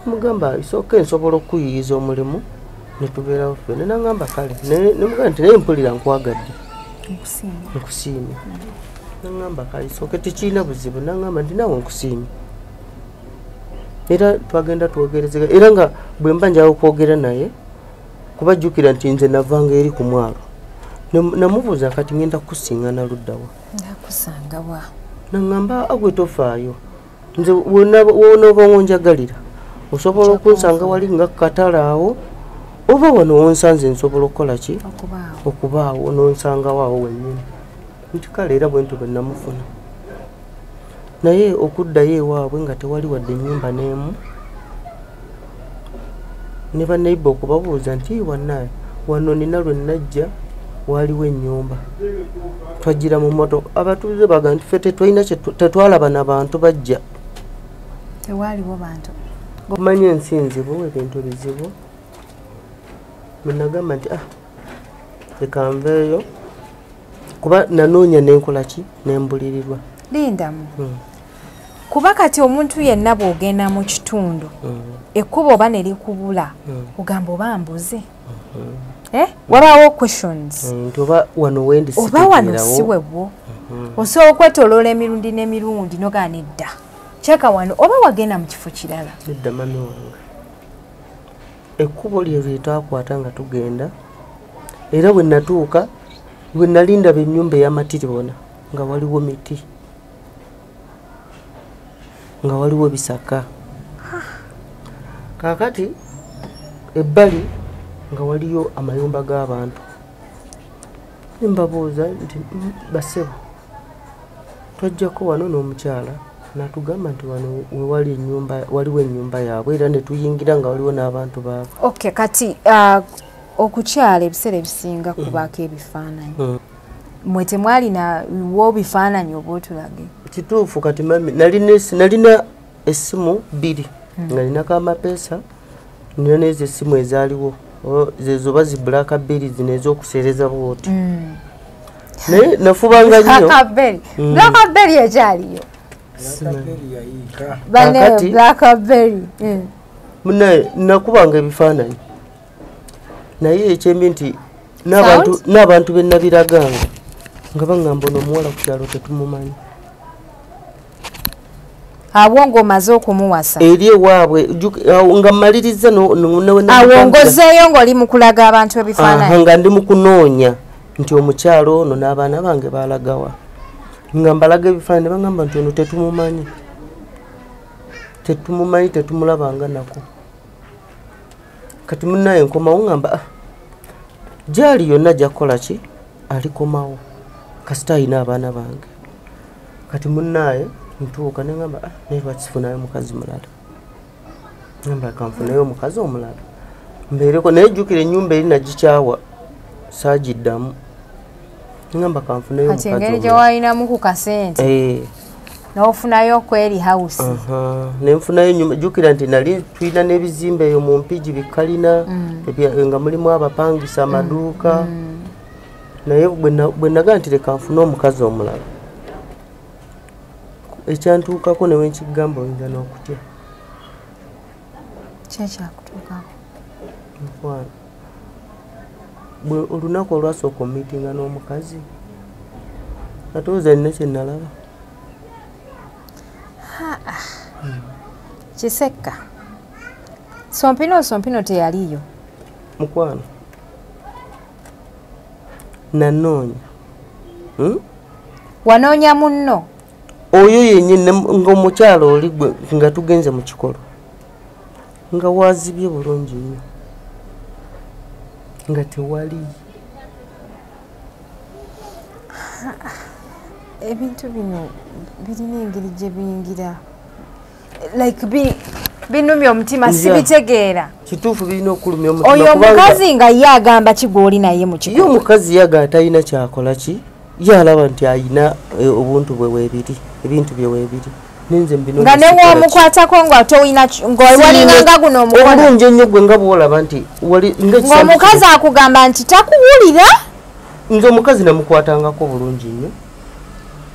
mugamba isooka nsobola okuyiyiza omulimu netubeerawo ffene naŋŋamba kale nemugamba nti naye mpulira nkwagadde nkusiimye naŋŋamba kale isooka tekirina buzibu naŋŋamba nti naawe nkusiimye era twagenda twogerezega era nga bwe mba njala okwogera naye kuba jjukira nti nze navanga eri ku mwalo namubuuza kati ngenda kukusiŋŋana luddawa nakusangawa naŋŋamba agwe tofaayo nze wonooba onjagalira osobola okunsanga wali nga katale awo oba wano wonsanze nsobola okukola ki okubaawo nonsangawo awo wennyini nti kale era bwe ntyo bwe namufuna naye okuddayo ewaabwe nga tewali wadde ennyumba n'emu ne bannayibba okubabuuza nti wannaye wano nina lwe najja waliwo ennyumba twajjira mu mmotoka abatuuze baga nti ffe tetulina tetwalaba n'abantu bajja tewaliwo bantu kumanya ensinzibu ebintu bizibu mwenagamba nti leka nveeyo kuba nanoonya nenkola ki nembulirirwa lindamu kuba kati omuntu yenna bw'ogenda mu kitundu ekkubo oba ne likubula ogamba oba mbuze wabaawo questions nti oba wano wendisitigerawo oba wano si webwo osobola okwetooloola emirundi n'emirundi nogaana edda kyeka wano oba wagenda mu kifo kirala edda mami wange ekkubo lye lyetwakwata nga tugenda era bwe natuuka bwe nalinda ennyumba ey'amatiribona nga waliwo miti nga waliwo bisaka kakati ebbali nga waliyo amayumba g'abantu nembabuuza nti basebo twajjako wano n'omukyala natugamba nti wano waliwo ennyumba yaabwe era netuyingira nga waliwo n'abantu baabwe okay kati okukyala ebiseera ebisinga kubaako ebifaananyi mwe temwalina wo bifaananyi oba otulage kituufu kati mami nalina essimu 2 nalinako amapeesa nina nezo essimu ezaaliwo zezo bazi blackberry zino ez'okuseereza bwoti naye nafubanga nnyo blackberry ekyaliyo blackberry munaye nakubanga ebifaananyi naye ekyembi nti n'abantu bennabiraganga nga baŋŋamba ono omuwala ku kyalo tetumumanyi abo ng'omaze okumuwasa eri ewaabwe nga mmaliriza awongozeeyo ng'oli mu kulaga abantu ebifaananyi nga ndi mu kunoonya nti omukyalo ono n'abaana bange balagawa nga mbalaga ebifaananyi baŋŋamba nti ono tetumumanyi tetumulabanga nako kati munnaye nkomawo ŋŋamba gyali yonna jakukola ki alikomawo kasita ayina abaana bange kati munnaye ntuuka neŋŋamba naye lwaki sifunayo mukazi mulala ŋŋamba kanfunayo omukazi omulala mbeereko naye jjukira ennyumba eri nagikyawa saagiddamu ŋŋamba kanfunayo omukazi omulala kati engeri gye walinamu ku kasente n'ofunayo kweri house nenfunayo ennyumba jjukira nti nali tulina n'ebizimbe eyo mu mpigi bikalina nga mulimu abapangisa amaduuka naye bwe nagaa nti leka nfune omukazi omulala ekyantuukako newe nkigamba oyinza n'okutya kyekyakutuukako bwe olunaku olwasooka omiitinga n'omukazi atooza nina kye nalaba kisekka sompino teyaliyo mukwano nanoonya wanoonya munno oyo yennyini ng'omukyalo oli gwe nga tugenze mu kikolo nga wazibye bulungi nnyo nga tewali ebintu bino birina engeri gye biyingira like binumya omutima sibitegeera kituufu birina okulumya omutima oyo omukazi nga ye agamba kigwoli naye mu kikolo ye omukazi yaga talina kyakola ki ye alaba nti ayina obuntu bwe weebiri ebintu bye weebiri ninze mbino nga ne woomukwatako nga toyina ng'owalinganga guno omukola obulungi ennyo gwe nga bwolaba nti ng'omukazi akugamba nti takuwulira nze omukazi namukwatangako bulungi nnyo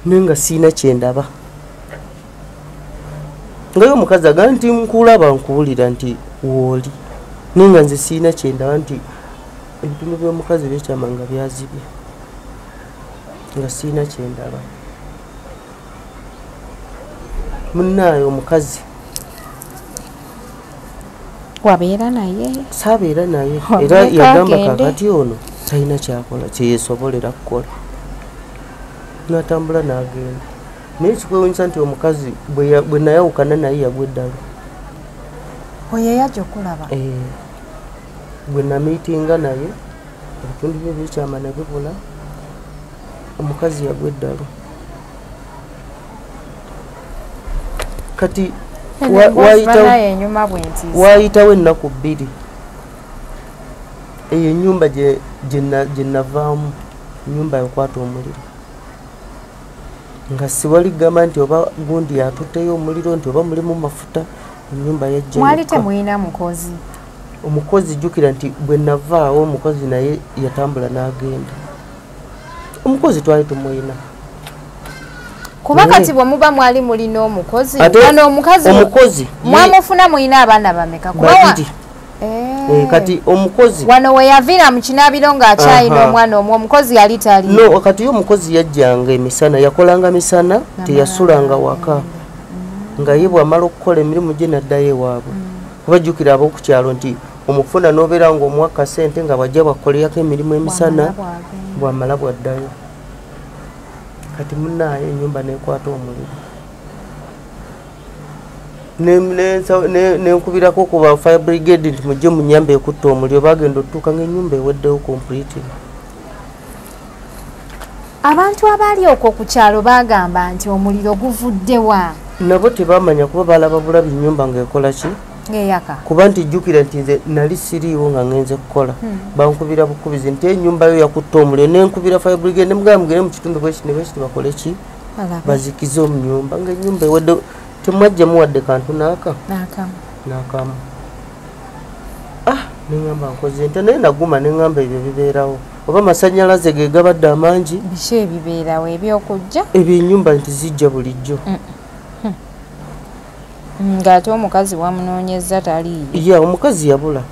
naye nga siina kyendaba nga ye omukazi agamba nti nkulaba nkuwulira nti wooli naye nga nze siina kyendaba nti ebitundu by'omukazi byekyama nga byazibye nga siina kyendaba munnaayo omukazi wabeera naye saabeera naye era yagamba kakati ono talina kyakola kyeyesobolera kukola natambula n'agenda naye kikwewunyisa nti omukazi bwe nayawukana naye yagwa eddalo oyo yajja okulaba bwe namiitinga naye ebitundu bye byekyama nabibula omukazi yagwa eddalo kati wayitawo ennaku 2 eyo nyumba gye navaamu nyumba yokwata omuliro nga siwali gamba nti oba gundi yatutteyo omuliro nti oba mulimu mafuta enyumba yajja mwali temuyina mukozi omukozi jjukira nti bwe navaawo omukozi naye yatambula n'agenda omukozi twali tumuyina kuba kati bwe muba mwali mulina omukozi wano omukozi mwamufuna muyina abaana bameka kuba kati omukozi wano we yaviira mu kinaabiro ng'akyayina omwana omwo omukozi yali tali no kati yo omukozi yajjanga emisana yakolanga misana teyasulanga waka nga ye bwamala okukola emirimu gye naddayo ewaabwe kuba jjukira ab'okukyalo nti omufuna n'obeera ng'omuwaka ssente nga bwajja bwakoleyako emirimu emisana bwamala bwaddayo kati munaayo ennyumba nekwata omuliro nenkubirako ku ba fire brigade nti mujje munyambe ekutta omuliro bagenda otuuka ng'ennyumba eweddewo complete. Abantu abaali okwo ku kyalo bagamba nti omuliro guvuddewa nabo tebamanya kuba balaba bulabi ennyumba ng'ekola ki ng'eyaka kuba nti jjukira nti nze nali siriiwo nga ngenze kukola bankubira bukubizi nti ennyumba yo yakutta omuliro nenkubira fire brigade nemugamba mugere mu kitundu bwekiti ne bwekiti bakole ki bazikize omu nyumba ng'ennyumba ewedde temwajja muwadde kantu n'akamu neŋŋamba nkoze nte naye naguma neŋŋamba ebyo bibeerawo oba amasannyalaze ge gabadde amangi biki ebibeerawo ebyokujja ebyo ennyumba nti zijja bulijjo ng'ate omukazi wamunoonyeza taliiyo ya omukazi yabula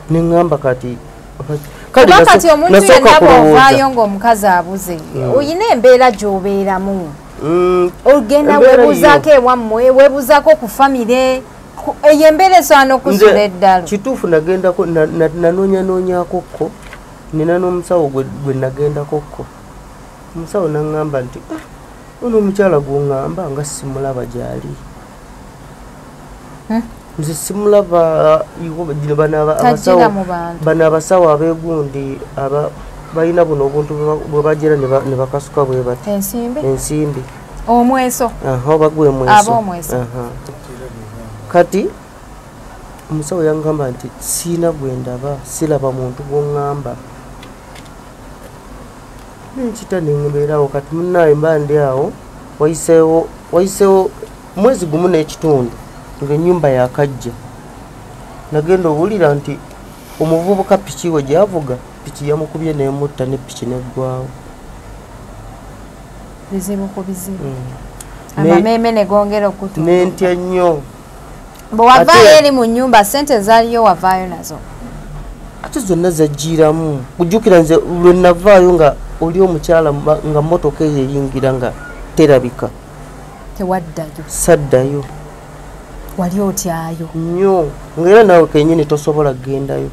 neŋŋamba kati kuba kati omuntu yenna bw'ovaayo ng'omukazi abuze oyina embeera gy'obeeramu ogenda weebuzaako ewammwe weebuzaako ku famire eyo embeera esaana okusula eddalo kituufu nagendako nanoonyanoonyakokko nina n'omusawo gwe nagendakokko omusawo naŋŋamba nti ono omukyala gw'oŋŋamba nga simulaba gy'ali nze simulaba bano abasawo abeegundi balina buno obuntu bwe bagira ne bakasuka bwe bati ensimbi omweso oba gwemweso ab'omweso kati omusawo yangamba nti siina gwe ndaba siraba muntu gw'oŋŋamba nenkita nembeerawo kati munnaawe mba ndi awo wayiseewo mwezi gumu n'ekitundu ng'ennyumba yakajja nagenda owulira nti omuvubuka piki we gyavuga piki yamukubye nemutta ne piki neggwawo bizibu ku bizibu amameeme ne gongera okutuuka nentya nnyo bwe wavaayo eri mu nnyumba ssente zaaliyo wavaayo nazo ate zonna zajjiiramu kujjukira nze lwe navaayo nga oli omukyala nga mmotoka eyo eyingira nga terabika tewaddayo saddayo wali otyayo nnyo ngaera naawe kenyini tosobola kugendayo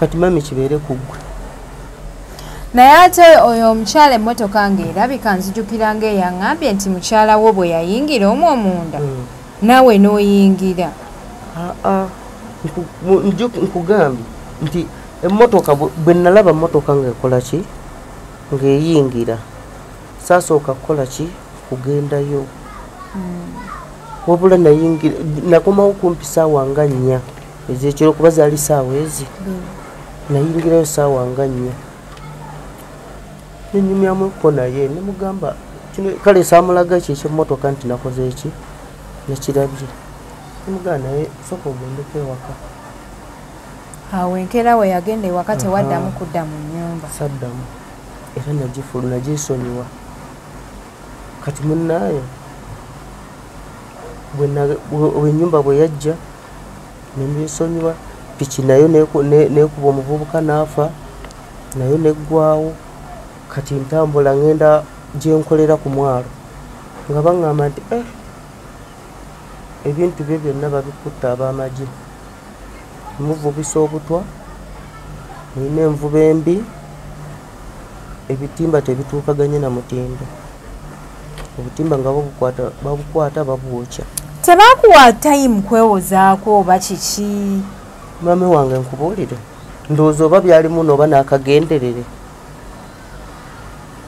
kati mami kibeere ku ggwe naye ate oyo omukyala emmotoka ng'erabika nzijukira ng'eyaŋŋambye nti mukyala wo bwe yayingira omwo omunda naawe n'oyingira nkugambye nti emmotoka bwe nalaba emmotoka ng'ekola ki ng'eyingira saasooka kukola ki kugendayo wabula nayingira nakomawo kumpi saawa nga 4 ezekiro kuba zaali saawa ezi nayingirayo saawa nga 4 nenyumyamuko naye nemugamba kale saamulaga kyekyo emmotoka nti nakoze eki nekirabye nemugamba naye soka ogendeko ewaka awo enkeera we yagenda ewaka tewaddamu kudda mu nnyumba saddamu era nagifulu nagisonyiwa kati munnaayo ennyumba bwe yajja nemyesonyiwa piki nayo nekuba omuvubuka n'afa nayo neggwawo kati ntambula ngenda gyenkolera ku mwalo nga baŋŋamba nti ebintu bye byonna babikutta ab'amagye muvubisa obutwa mulina envuba embi ebitimba tebituukaganye na mutindo obutimba nga babukwata babwokya tebakuwa time kwewozaako oba kiki mami wange nkubuulire ndowooza oba byalimu nooba n'akagenderere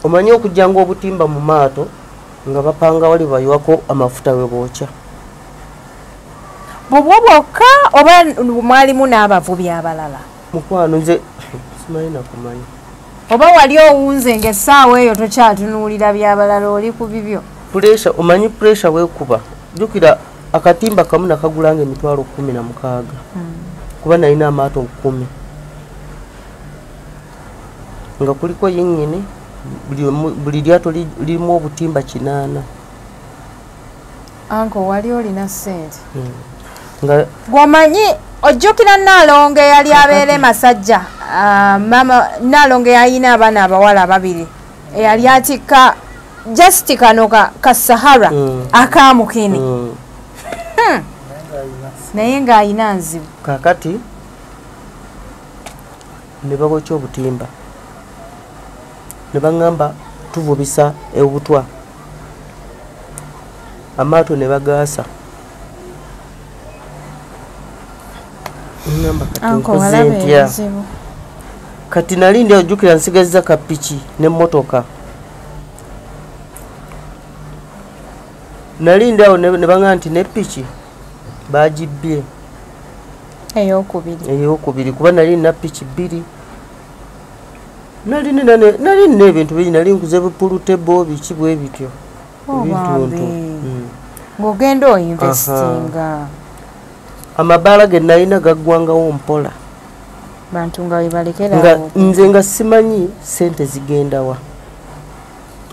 omanyi okujjanga obutimba mu maato nga bapanga wali bayiwako amafuta we bookya bwobwo bwokka oba mwalimu n'abavubi abalala mukwano nze simanyi nakumanya oba wali owunze ng'essaawa eyo tokyatunuulira by'abalala oli ku bibyo puresha omanyi puresha weekuba jjukira akatimba kamu nakagulanga emitwalo 16 kuba nalina amaato 10 nga kuliko yennyini buli lyato lirimu obutimba 8 anko wali olina ssente gwomanyi ojjukira Naalonge yali abeere Masajja mama Naalonge yalina abaana abawala 2 eyali atikka just kano ka Sahara akamukini naye ng'ayina nzibu kakati ne babokya obutimba ne baŋŋamba tuvubisa obutwa amaato ne bagaasa ngamba kati kati nali ndi ojjukira nsigazza kapiki n'emmotoka nali ndi awo ne baŋŋamba nti ne piki baagibbye eyokubiri kuba nali nina piki 2 nali nina ebintu bingi nali nkuze bupulutebo biki bwe bityo ebintuntu ng'ogenda oyinvestinga amabaala ge nalina gaggwangawo mpola bantu nga webalekerawo nze nga simanyi sente zigendawa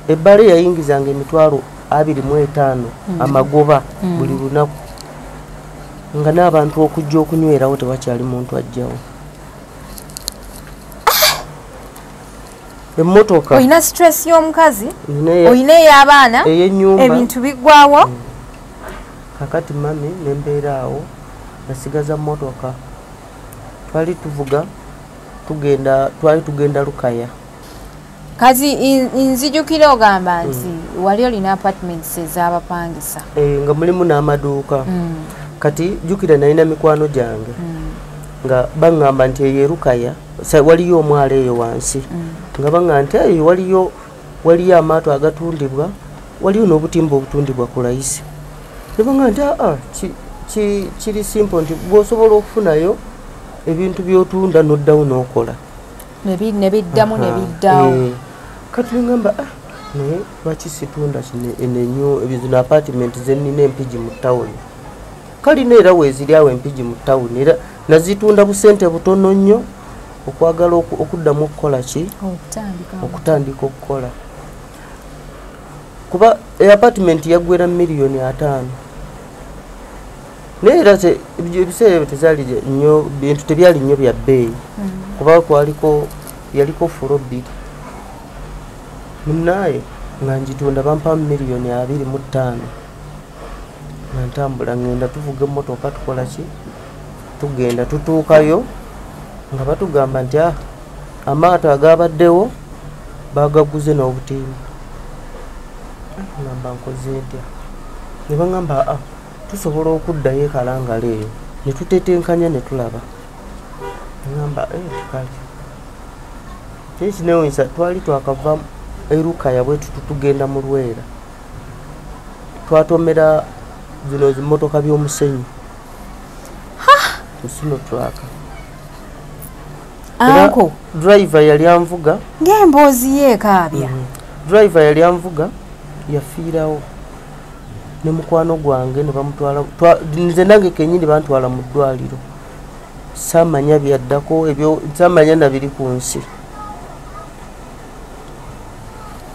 ebbala yayingizanga emitwalo 25 amagoba buli lunaku nga n'abantu okujja okunywerawo tewakyali muntu ajjawo emmotoka oyina stress y'omukazi oyina ey'abaana ey'ennyumba ebintu biggwawo kakati mami nembeera awo nasigaza mmotoka twali tugenda Lukaya kazi nzijukira ogamba nti wali olina apartments ez'abapangisa nga mulimu n'amaduuka kati jjukira nalina mikwano gyange nga baŋŋamba nti eyo Lukaya waliyo omwala eyo wansi nga baŋŋamba nti eyo waliyo amaato agatundibwa waliyo n'obutimba obutundibwa ku layisi ne baŋŋamba nti kiri simple nti bw'osobola okufunayo ebintu by'otunda n'oddawo n'okola ne biddamu ne biddawo kati ngamba naye lwaki situunda zino apartment zenina empigi mu tawuni kalina era weeziri awo empigi mu tawuni era nazitunda busente butono nnyo okwagala okuddamu okukola ki okutandika okukola kuba apartment yaggwera $5,000,000 naye era ebiseera ebyo tezaali nnyo bintu tebyali nnyo bya bbeeyi kuba yaliko fulo 2 munaaye nga njitunda bampamu $2,25,000 nga ntambula ngenda tuvuga emmotoka tukola ki tugenda tutuukayo nga batugamba nti amaato agabaddewo bagaguze n'obutimba ngamba nkoze ntya ne baŋŋamba tusobola okuddayo ekalangala eyo ne tutetenkanya ne tulaba ngamba kale ekinewunyisa twali twakava Lukaya bwe tugenda mu Lwera twatomera zino zimotoka by'omusenyu kusino twaka anko driver yali anvuga ng'emboozi yeekaabya driver yali anvuga yafiirawo ne mukwano gwange ne bamutwala nze nange kenyini bantwala mu ddwaliro saamanya byaddako ebyo saamanya nabiri ku nsi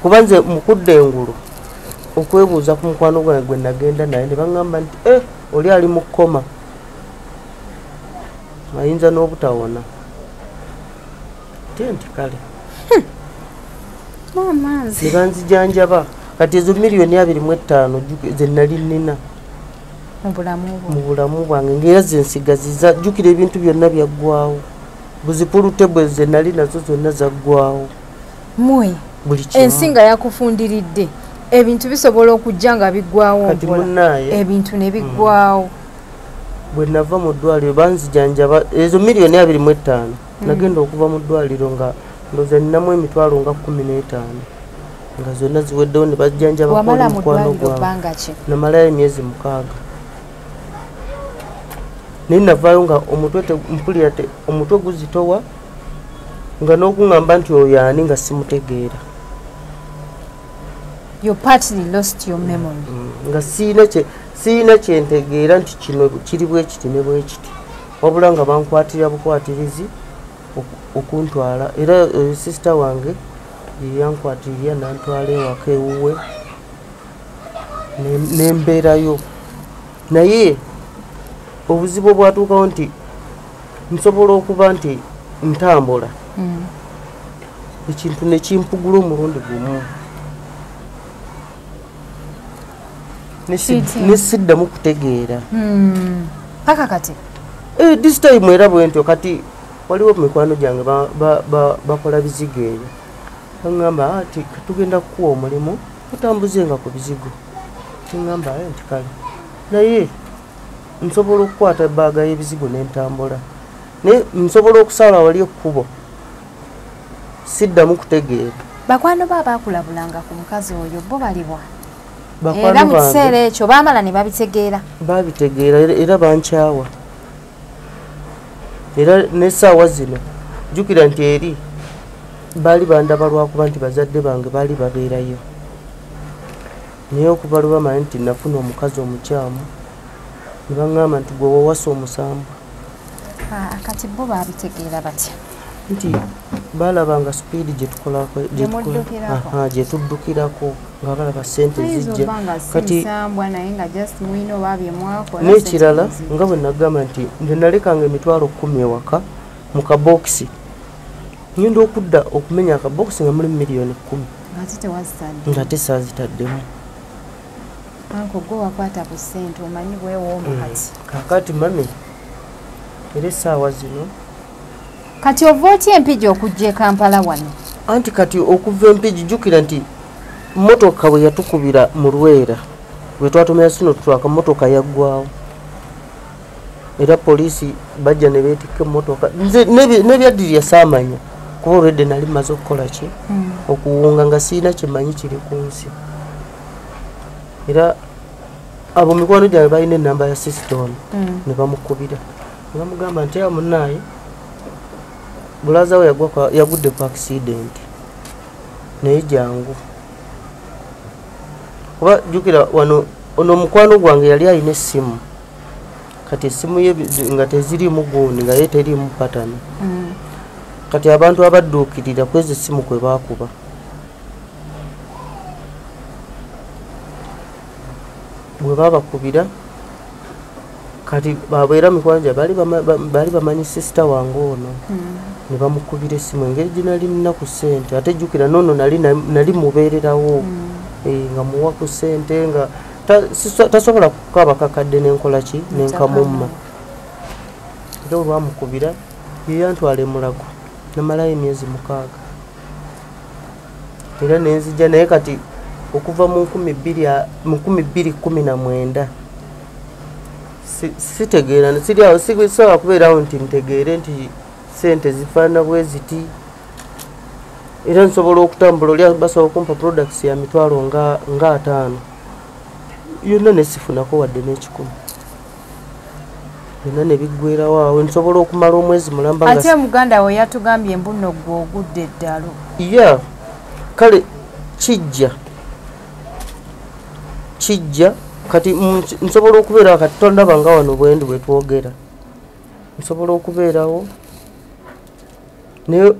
kuba nze mukudde engulu okwebuuza ku mukwano gwange gwe nagenda naye ne baŋŋamba nti oli ali mu kkoma ayinza n'obutawona nti kale ne banzijanjaba kati ezo $2,25,000 ze nali nnina mu bulamu bwange ng'era ze nsigaziza jjukira ebintu byonna byaggwawo buzipulutebwe ze nali nazo zonna zaggwawo mwe ensinga yakufundiridde ebintu bisobola okujja nga biggwawo ebintu ne biggwawo bwe nava mu ddwaliro banzijanjaba ezo $2,25,000 nagenda okuva mu ddwaliro nga ndoza ninamu emitwalo nga 15 nga zonna ziweddewo ne bajjanjaba mukwano gwange namalayo emyezi 6 navaayo nga mpulira omutwe guzitowa nga n'okuŋŋamba nti oyo ani nga simutegeera. You partly lost your memory. Nga siina kyentegeera nti kino kiri bwe kiti ne bwe kiti, wabula nga bankwatira bukwatirizi okuntwala. Era sisita wange yankwatirira nantwala ewaka ewuwe nembeerayo. Naye obuzibu obwatuukawo nti nsobola okuba nti ntambula, ekintu nekimpugula omulundi gumu nesiddamu kutegeera paka kati. This time era bwe ntyo kati waliwo mikwano gyange bakola bizigo ebyo, baŋŋamba ati tugenda kukuwa omulimu otambuzenga ku bizigo. Tiŋŋamba nti kale, naye nsobola okukwata ebbaaga y'ebizigo n'entambula, naye nsobola okusala wali ekkubo, siddamu kutegeera. Bakwano ba baakulabulanga ku mukazi oyo bo balibwa? Era mu kiseera ekyo baamala ne babitegeera? Babitegeera era bankyawa. Era n'essaawa zino jjukira nti eri baali bandaba lwakuba nti bazadde bange baali babeerayo, naye okuva lwe bamanyi nti nafuna omukazi omukyamu ne baŋŋamba nti gwe wawasa omusambwa. Kati bo baabitegeera batya? Nti baalabanga sipiidi gye tuddukirako nga balaba ssente zijja. Kati n'ekirala nga bwe nagamba nti nze nalekanga emitwalo 10 ewaka mu kabokisi, ngenda okudda okumenya akabokisi nga mulimu miliyoni 10 nga tesaazitaddemu. Kakati mami era essaawa zino kati ova otya Empigi okujja e Kampala wano? Anti kati okuva Empigi jjukira nti mmotoka bwe yatukubira mu Lwera bwe twatumira sino tutwaka mmotoka yaggwawo, era poliisi bajja ne beetikka emmotoka. Nze n'ebyaddirira saamanya kuba olwedde nali mmaze okukola ki okuwunga nga siina kimanyi kiri ku nsi. Era abo mikwano gyange balina ennamba ya Sistone ne bamukubira ne bamugamba nti awo munnaaye bulaza we yagudde ku accident naye jangu. Kuba jjukira wano ono omukwano gwange yali alina essimu, kati essimu ye nga teziriimu gundi nga ye teriimu patani. Kati abantu abadduukirira kwezi essimu kwe baakuba. Bwe babakubira kati babeera mikwano gya baali bamanyi sisita wange ono ne bamukubira essimu engeri gye nali nina ku ssente. Ate jjukira noono nali mubeererawo nga muwa ku ssente nga tasobola kukaaba kakadde n'enkola ki n'enkamumma. Era olwamukubira ye yantwala emulago namalayo emyezi 6 era nenzija. Naye kati okuva mu 2019 sitegeera siri awo, sisobola kubeerawo nti ntegeere nti ssente zifaanana bwe ziti. Era nsobola okutambula oli basobola okumpa products ya mitwalo nga 5 yonna nesifunako wadde n'ekikumi, byonna ne biggweerawo awo. Nsobola okumala omwezi mulamba nga ate muganda we yatugambye mbuno gwe ogudde eddalo. Kale kijja kati nsobola okubeerawo kati tondaba nga wano bwendi bwe twogera, nsobola okubeerawo naye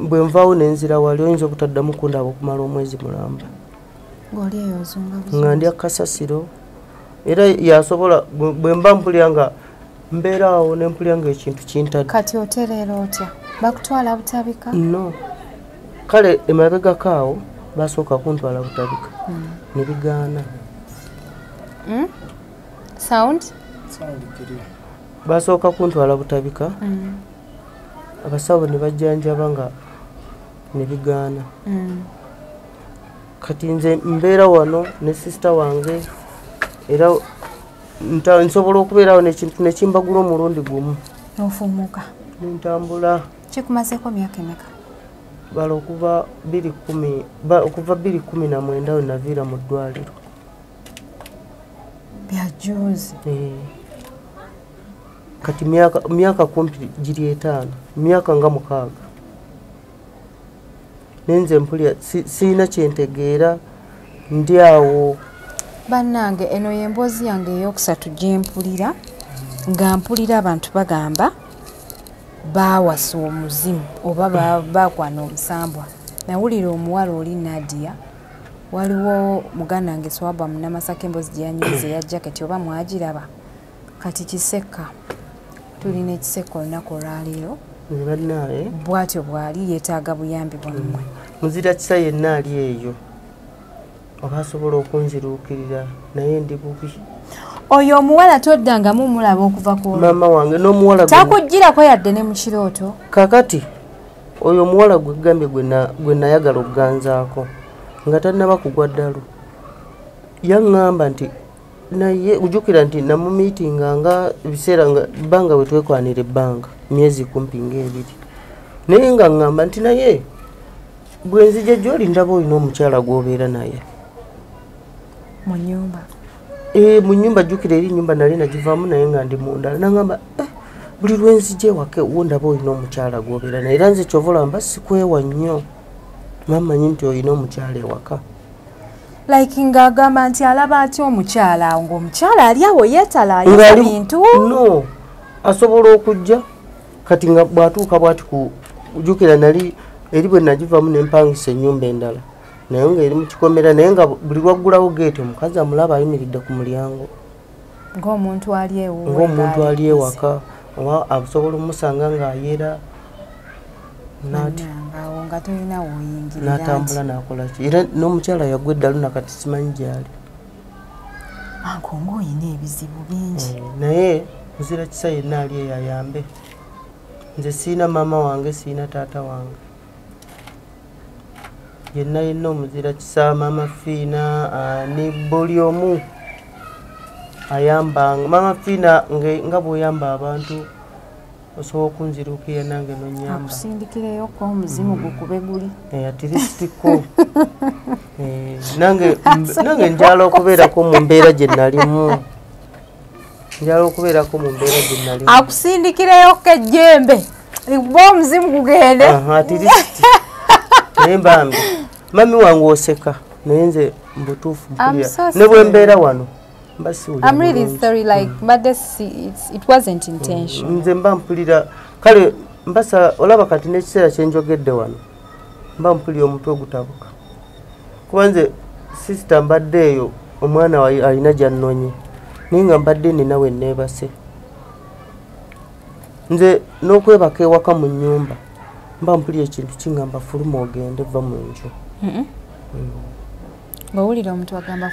bwe nvaawo nenzira wali oyinza obutaddamu kundaba okumala omwezi mulamba nga ndya kasasiro. Era yasobola bwe mba mpulira nga mbeeraawo ne mpulira nga ekintu kintadde. Kati otereera otya? Bakutwala butabika? No, kale emabegako awo basooka kuntwala butabika ne bigaana. Basooka kuntwala butabika, abasawo ne bajjanjaba nga ne bigaana. Kati nze mbeera wano ne sisita wange era nsobola okubeerawo n'ekintu nekimbagula omulundi gumu. Ofumuka nentambula. Kikumazeeko myaka emeka? Bala okuva 2019 we naviira mu ddwaliro. Byajuzi. kati myaka kumpi giri 5 myaka nga 6 nenze mpulira sina kyentegeera ndi awo bannange eno yemboozi yange eyokusatu gyempulira nga mpulira abantu bagamba baawasa omuzimu oba bakwana omusambwa nawulira omuwala oli Nadia waliwo muganda wange Swaba Munamasaka emboozi gye yanyize ya jaketi oba mwagiraba kati Kiseka tulina ekiseko olunaku olwaleero bwatyo bwali yeetaaga buyambi bwammwe muzira kisa yenna ali eyo oba asobola okunziruukirira naye ndi bubi oyo omuwala toddangamu mulaba okuva ku maama wange n'omuwala takugirako yadde ne mu kirooto kakati oyo omuwala gwe gambye gwe nayagala okuganzaako nga tannaba kugwa ddalu yaŋŋamba nti naye ujjukira nti namumiitinga nga ebiseera nga bbanga bwe twekwanira ebbanga myezi kumpi ng'ebiri naye nga ŋŋamba nti naye bwe nzija gy'oli ndaba olina omukyala gw'obeera naye mu nnyumba mu nnyumba jjukira eri nnyumba nali nagivaamu naye nga ndi munda naŋŋamba buli lwe nzija ewaka wo ndaba olina omukyala gw'obeera naye era nze kyova olamba sikwewa nnyo mamanyi nti olina omukyala ewaka like ng'agamba nti alaba atya omukyala awo ng'omukyala ali awo yeetalaayo bintu no asobola okujja kati nga bw'atuuka bw'ati kujjukira nali eri bwe nagivaamu nempangisa ennyumba endala naye ng'eri mu kikomera naye nga buli lwaggulawo geeti omukazi amulaba ayimiridde ku mulyango ng'omuntu ali ewaka oba asobola omusanga ng'ayera awo nga tolina woyingirira n'atambula n'akola ki era n'omukyala yagwa eddalu nakati simanyi gyali ankonga oyina ebizibu bingi naye muzira kisa yenna ali eyo ayambe nze siina maama wange siina taata wange yenna omuzira kisa maama Fiina ne buli omu ayambanga maama Fiina nga bw'oyamba abantu osobola okunziruukirira nange nonyamba akusindikireyoko omuzimu gukube guli atirisitiko nange njala okubeerako mu mbeera gye nalimu akusindikireyoko ejjembe likuba omuzimu gugende atirisiti naye mbambi mami wange oseka naye nze mbutuufu mpulira ne bwe mbeera wano I'm really sorry, like, but it wasn't intentional. Nze mba mpulira kale mbasa olaba kati n'ekiseera kye njogedde wano mba mpulira omutwe ogutabuka kuba nze sisita mbadde eyo omwana we alina gy'annonye naye nga mbadde nina we nneebase nze n'okwebaka ewaka mu nnyumba mba mpulira ekintu kingamba fuluma ogende va mu nju ng'owulira omuntu agamba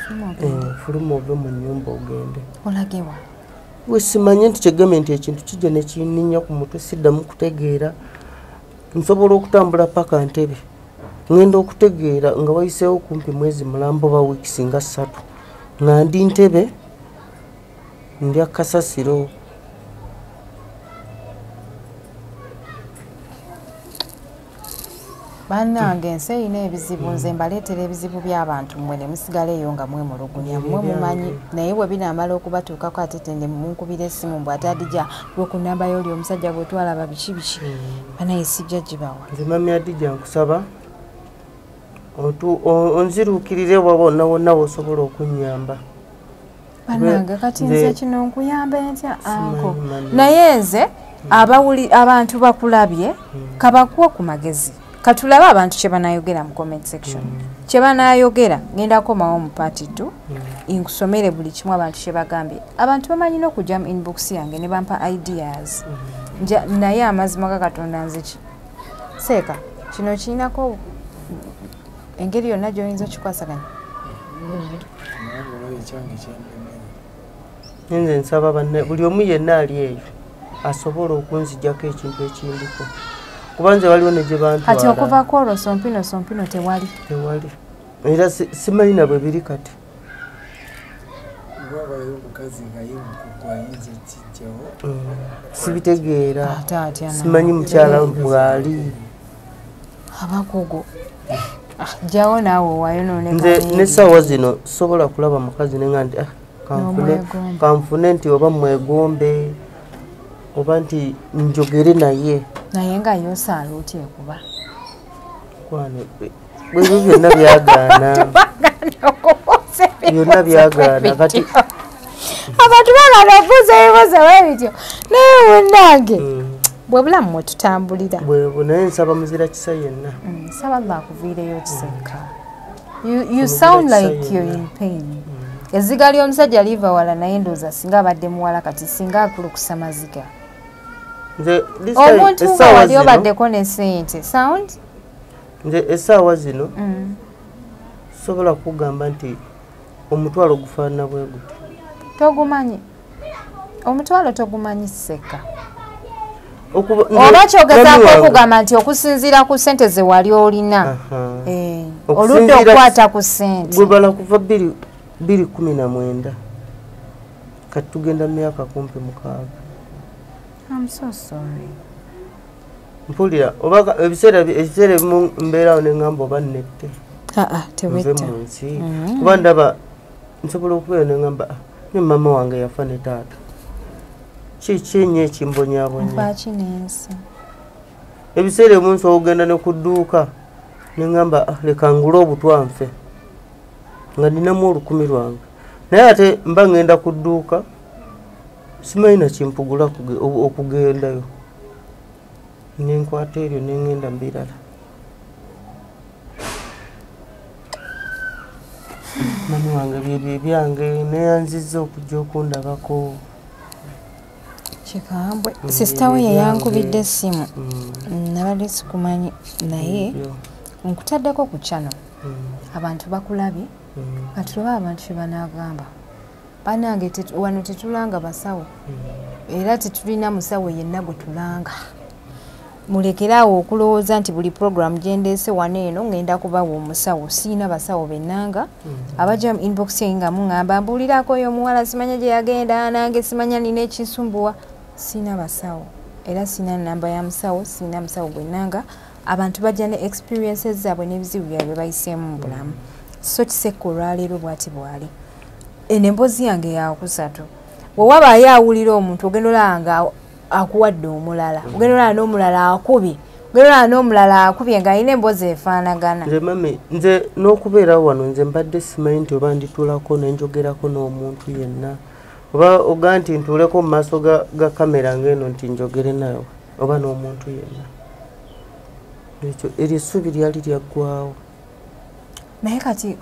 fuluma ove mu nnyumba ogende olagewa we simanye nti kyegambye nti ekintu kijja ne kinninya ku mutwe siddamu kutegeera nsobola okutambula paka Ntebe ngenda okutegeera nga wayiseewo kumpi mwezi mulambo oba wiikisi nga 3 nga ndi Ntebe ndya kasasiro bannange ensi erina ebizibu nze mbaleetera ebizibu by'abantu mmwe ne musigala eyo nga mwemulugunya mmwe mumanyi naye bwe binaamala okubatuukako ate tende munkubira essimu mbw ate Adija lwokunamba y'oli omusajja gwe twalaba biki banaye sijja gibawa nze mami Adija nkusaba onziruukirire wonna wonna wosobola okunnyamba bannange kati nze kino nkuyamba ntya anko naye nze abantu bakulabye kabakuwa ku magezi katulabe abantu kye banayogera mu comment section kye banayogera ngenda komawo mu part 2 inkusomere buli kimu abantu kye bagambye abantu bamanyi n'okujja mu inbox yange ne bampa ideas naye amazima ga Katonda nze seeka kino kirinako engeri yonna gy'oyinza okikwasaganya nze nsaba banne buli omu yenna ali eyo asobola okunzijjako ekintu ekindiko kuba nze waliwo ne gye bantwala kati okuvaako olwo sompino tewali era simanyi na bwe biri kati sibitegeera simanyi mukyala bwali abakugo jjawo naawe wayonone nze n'essaawa zino sobola kulaba mukazi nenga nti kanfune nti oba mwegombe oba nti njogere naye nga yosaala otya kuba bwebyo byonna byagaana byonna byagaana kati abantu balala obuuza ebibuuzo bwebityo naye munnange bwe bulamu mwe tutambulira bwebwo naye nsaba muzira kisa yenna nsaba Allah akuviireyo kiseka. You sound like you're in pain. Eziga ly'omusajja liva wala naye ndowooza singa abadde muwala kati singa akulukusa maziga omuntu nga wali obaddeko ne ssente sound nze essaawa zino sobola kugamba nti omutwalo gufaanana bwe guti togumanyi omutwalo togumanyi sseka oba kyogezaako okugamba nti okusinziira ku ssente ze wali olina oludde okukwata ku ssente gwe bala kuva 2019 kati tugenda mu myaka kumpi 6. I'm so sorry. Mpulira oba ebiseera ebimu mbeerawo ne ngamba oba nnette tewetta mu nsi kuba ndaba nsobola okubeera ne ngamba ne mama wange yafa ne taata kiki nnyo ekimbonyaabonya mpaki n'ensi ebiseera ebimu nsobola okugenda ne ku dduuka ne ngamba leka ngule obutwanfe nga ninamu 10,000 lwange naye ate mba ngenda ku dduuka simanyi nakimpugula okugendayo nenkwata eryo nengenda mbirala mami wange byebyo byange neyanziza okujja okundabako kikambwe sisita we yayankubidde essimu nabadde sikumanyi naye nkutaddeko ku channel abantu bakulabye katuloba abantu kye banaagamba banange wano tetulanga basawo era tetulina musawo yenna gwe tulanga mulekerawo okulowooza nti buli program gyendeese wano eno ngenda kubawa omusawo siina basawo bennanga abajja mu inbox nga muŋŋamba mbuulirako oyo omuwala simanya gye yagenda nange simanya nina ekinsumbuwa siina basawo era siina namba ya musawo siina musawo gwennanga abantu bajja ne experiences zaabwe n'ebizibu byabwe bayiseemu mu bulamu so kisekka olwaleero bwati bwali emboozi yange yakusatu bwewabaayo awulira omuntu ogenda olanga akuwadde omulala ogenda olala n'omulala akubye ogenda olala n'omulala akubye ng'alina emboozi efaanagana nze mami nze n'okubeerawo wano nze mbadde simanyi nti oba ndituulako nenjogerako n'omuntu yenna oba oga nti ntuuleko mu maaso ga kamera ng'eno nti njogere nayo oba n'omuntu yenna ekyo eryo essuubi lyali lyaggwawo naye kati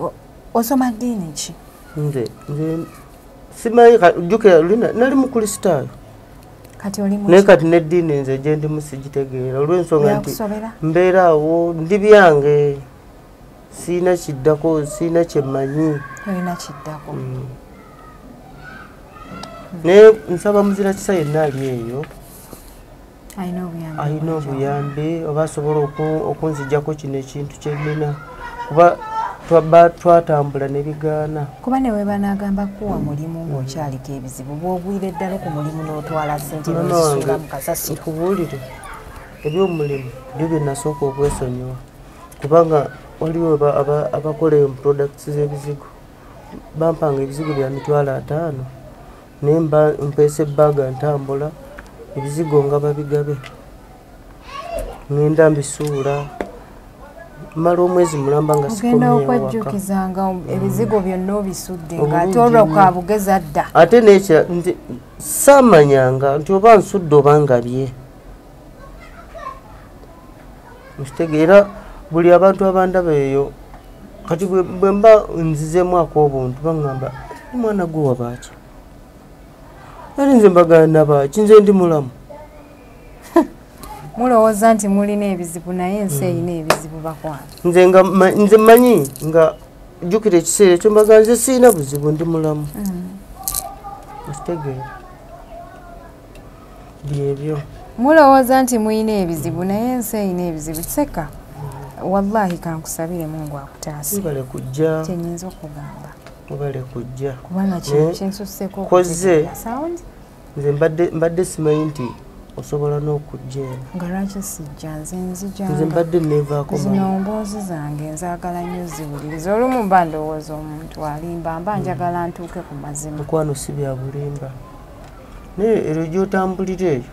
osoma ddiini ki nze simanyi jjukira nali mukristaayo kati oli naye kati n'eddiini nze gye ndimu sigitegeera olw'ensonga nti mbeeraawo ndi byange siina kiddako siina kyemmanyi olina kiddako naye nsaba muzira kisa yenna ali eyo alina obuyambi oba asobola okunzijjako kino ekintu kyenina kuba twatambula ne bigaana kuba ne webanagamba kuwa mulimu ng'okyaliko ebizibu bw'ogwire ddala ku mulimu n'otwala ssente n'ozisuula mu kasasiro nkubuulire ebyomulimu byo bye nasooka okwesonyiwa kubanga waliwo abakola products z'ebizigo bampanga ebizigo bya 5,000 naye mpeesa ebbaaga ntambula ebizigo nga babigabe ngenda mbisuula mala omwezi mulamba nga ogenda okwejjukizanga ebizigo byonna obisudde ng'ate olwoka bugezi adda ate nekya nti saamanyanga nti oba nsudde oba ngabye nkitegeera buli abantu abandaba eyo kati bwe mba nzizeemu ak'obuntu baŋŋamba omwana gwe wabaaki ate nze mbagana baaki nze ndi mulamu mulowooza nti mulina ebizibu naye ensi erina ebizibu bakwata nze mmanyi nga jjukira ekiseera ekyo mbaga nze siina buzibu ndi mulamu ekitegeera byebyo mulowooza nti mulina ebizibu naye ensi erina ebizibu kiseka wallahi kankusabire Mungu akutaase obale kujja kyenyinza okugamba obale kujja kubanga kino kinsuseko koze nze mbadde simanyi nti osobola n'okujja eno nga lwaki sijja nzijanga nze mbadde neevaako zino mboozi zange nzaagala nnyo ziwuliriza olumu mba ndowooza omuntu alimba mba njagala ntuuke ku mazima mukwano si bya bulimba naye eryo gy'otambulira eyo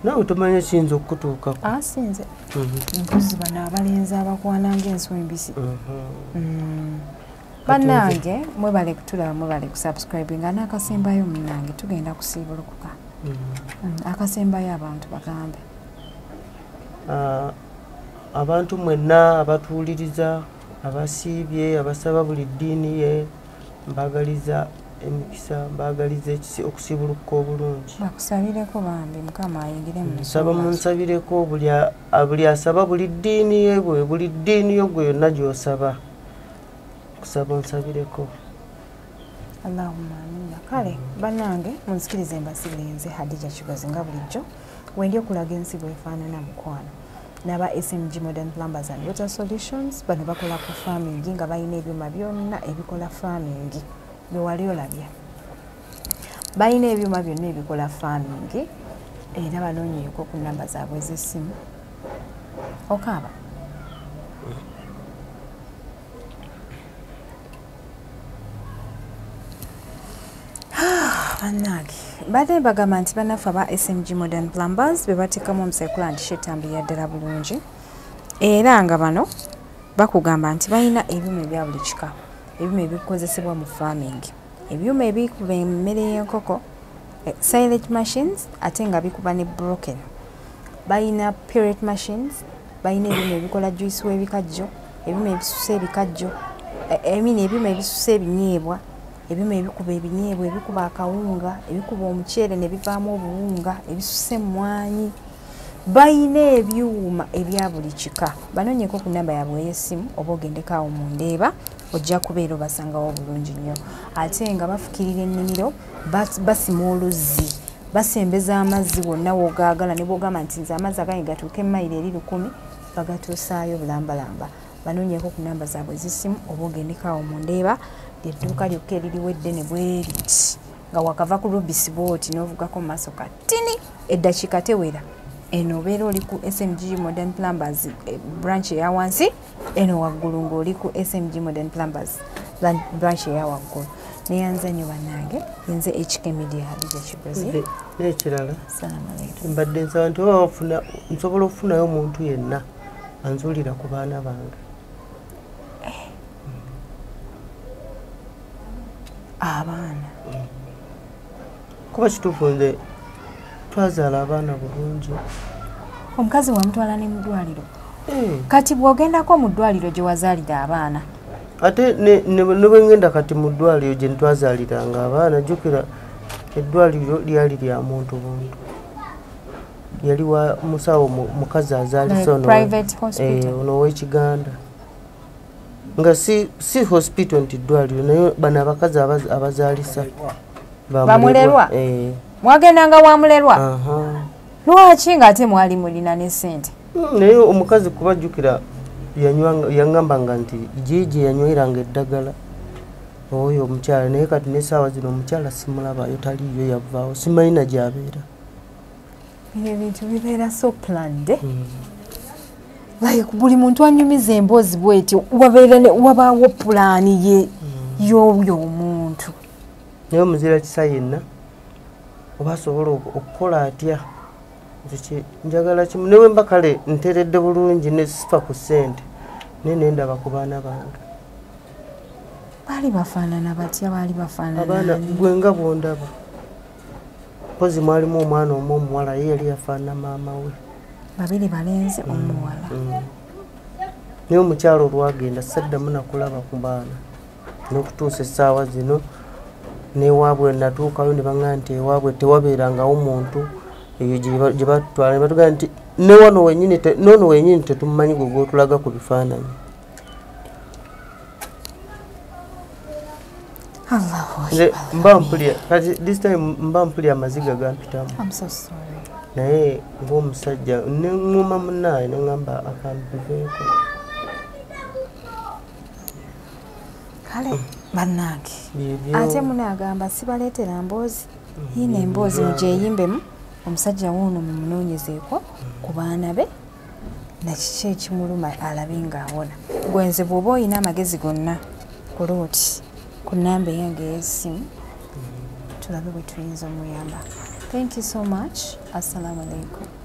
nawe tomanya kiyinza okutuukako. Sinze mpozi bano abalenzi abakwananga enswa embisi. Bannange mwebale kutulaba mwebale kusubscribinga n'akasembayo munnange tugenda kusiibulukuka. Akasembayo abantu bagambe. Abantu mwenna abatuuliriza abasiibye abasaba buli ddiini ye mbagaliza emikisa mbagaliza okusiibuluka obulungi. Bakusabireko bambi Mukama ayingire mu nsaba munsabireko buli asaba buli ddiini ye buli ddiini yo gwe yonna gy'osaba kusaba nsabireko. Allahumma amina. Kale bannange munsikirize mbasibirenze Hadija Kigozi nga bulijjo wendi okulaga ensi bwefaanana mukwano n'aba SMG Modern Plumbers and Water Solutions bano bakola ku farming nga balina ebyuma byonna ebikola farming byewali olabye balina ebyuma byonna ebikola farming era banoonyeeko ku namba zaabwe ez'essimu okaaba bannange badde bagamba nti bannaffe aba SMG Modern Plumbers be bateekamu omusekula nti shetambulira ddala bulungi era nga bano bakugamba nti balina ebyuma ebya buli kika ebyuma ebikozesebwa mu farming ebyuma ebikuba emmere y'enkoko silage machines ate nga bikuba ne broken balina pellet machines balina ebyuma ebikola juice w'ebikajjo ebyuma ebisusa ebikajjo ebyuma ebisusa ebinyeebwa ebyuma ebikuba ebinyeebwa ebikuba akawunga ebikuba omuceere ne bivaamu obuwunga ebisusa emmwanyi balina ebyuma ebya buli kika banoonyeko ku namba yaabwe ey'essimu oba ogendeko awo mu ndeeba ojja kubeera obasangawo bulungi nnyo ate nga bafukirira ennimiro basima oluzzi basembeza amazzi wonna woogaagala ne bwogamba nti nze amazzi agange gatuuka emmayiro eri 100 bagatuusaayo bulambalamba banoonyeko ku namba zaabwe ez'essimu oba ogendeko awo mu ndeeba lyedduuka lyokka eririwo eddene bwe riti nga wakava ku rubisi bwoti n'ovugako mu maaso katini eddakiika tewera eno obeera oli ku SMG Modern Plumbers branch eya wansi eno waggulu ng'oli ku SMG Modern Plumbers branch eya waggulu neyanza nnyo bannange yenze HK Media Hadija Kigozi n'ekirala salamu alaykum mbadde nsaba nti oba nsobola okufunayo omuntu yenna anzuulira ku baana bange abaana kuba kituufu nze twazaala abaana bulungi omukazi wamutwala ne mu ddwaliro kati bw'ogendako mu ddwaliro gye wazaalira abaana ate ne bwe ngenda kati mu ddwaliro gye ntwazaaliranga abaana jjukira eddwaliro lyali lya muntu buntu yali wa musawo mukazi azaalisa ono ow'ekiganda nga si hospital nti ddwaliro naye bano abakazi abazaalisa bamulerwa mwagendanga wamulerwa lwaki ng'ate mwali mulina ne ssente naye omukazi kubajjukira yaŋŋambanga nti gye yanyweranga eddagala oyo omukyala naye kati n'essaawa zino omukyala simulabayo taliyo yavaawo simanyi gy'abeera ebintu bibeera so planned like buli muntu anyumiza emboozi bweti wabaawo pulaani ye y'oyo omuntu naye omuzira kisa yenna oba asobola okukola atya njagala kimu newe mba kale nteredde bulungi ne sifa ku ssente naye nendaba ku baana bange baali bafaanana batya baali bafaanana abaana gwe nga bwondaba mpozi mwalimu omwana omu omuwala ye yali yafaanana maama we babiri balenzi omuwala naye omukyalo olwagenda saddamu nakulaba ku baana n'okutuusa essaawa zino newaabwe natuukayo ne baŋŋamba nti ewaabwe tewabeerangawo muntu eyo gye batutwala ne batugamba nti noono wenyini tetumumanyi gwe gwotulaga ku bifaananyi mba mpulya kati this time mba mpulya amaziga gampitamu naye ng'omusajja neŋŋuma munnaye neŋŋamba akambiveeko kale bannange ate munaagamba sibaleetera mboozi yiina emboozi mugyeyimbemu omusajja wuuno mumunoonyezeeko ku baana be nakiki ekimuluma alabe ng'awona gwenze bw'oba oyina amagezi gonna kolooti ku nnamba eyange ey'essimu tulabe bwe tuyinza omuyamba Thank you so much. Assalamu alaikum.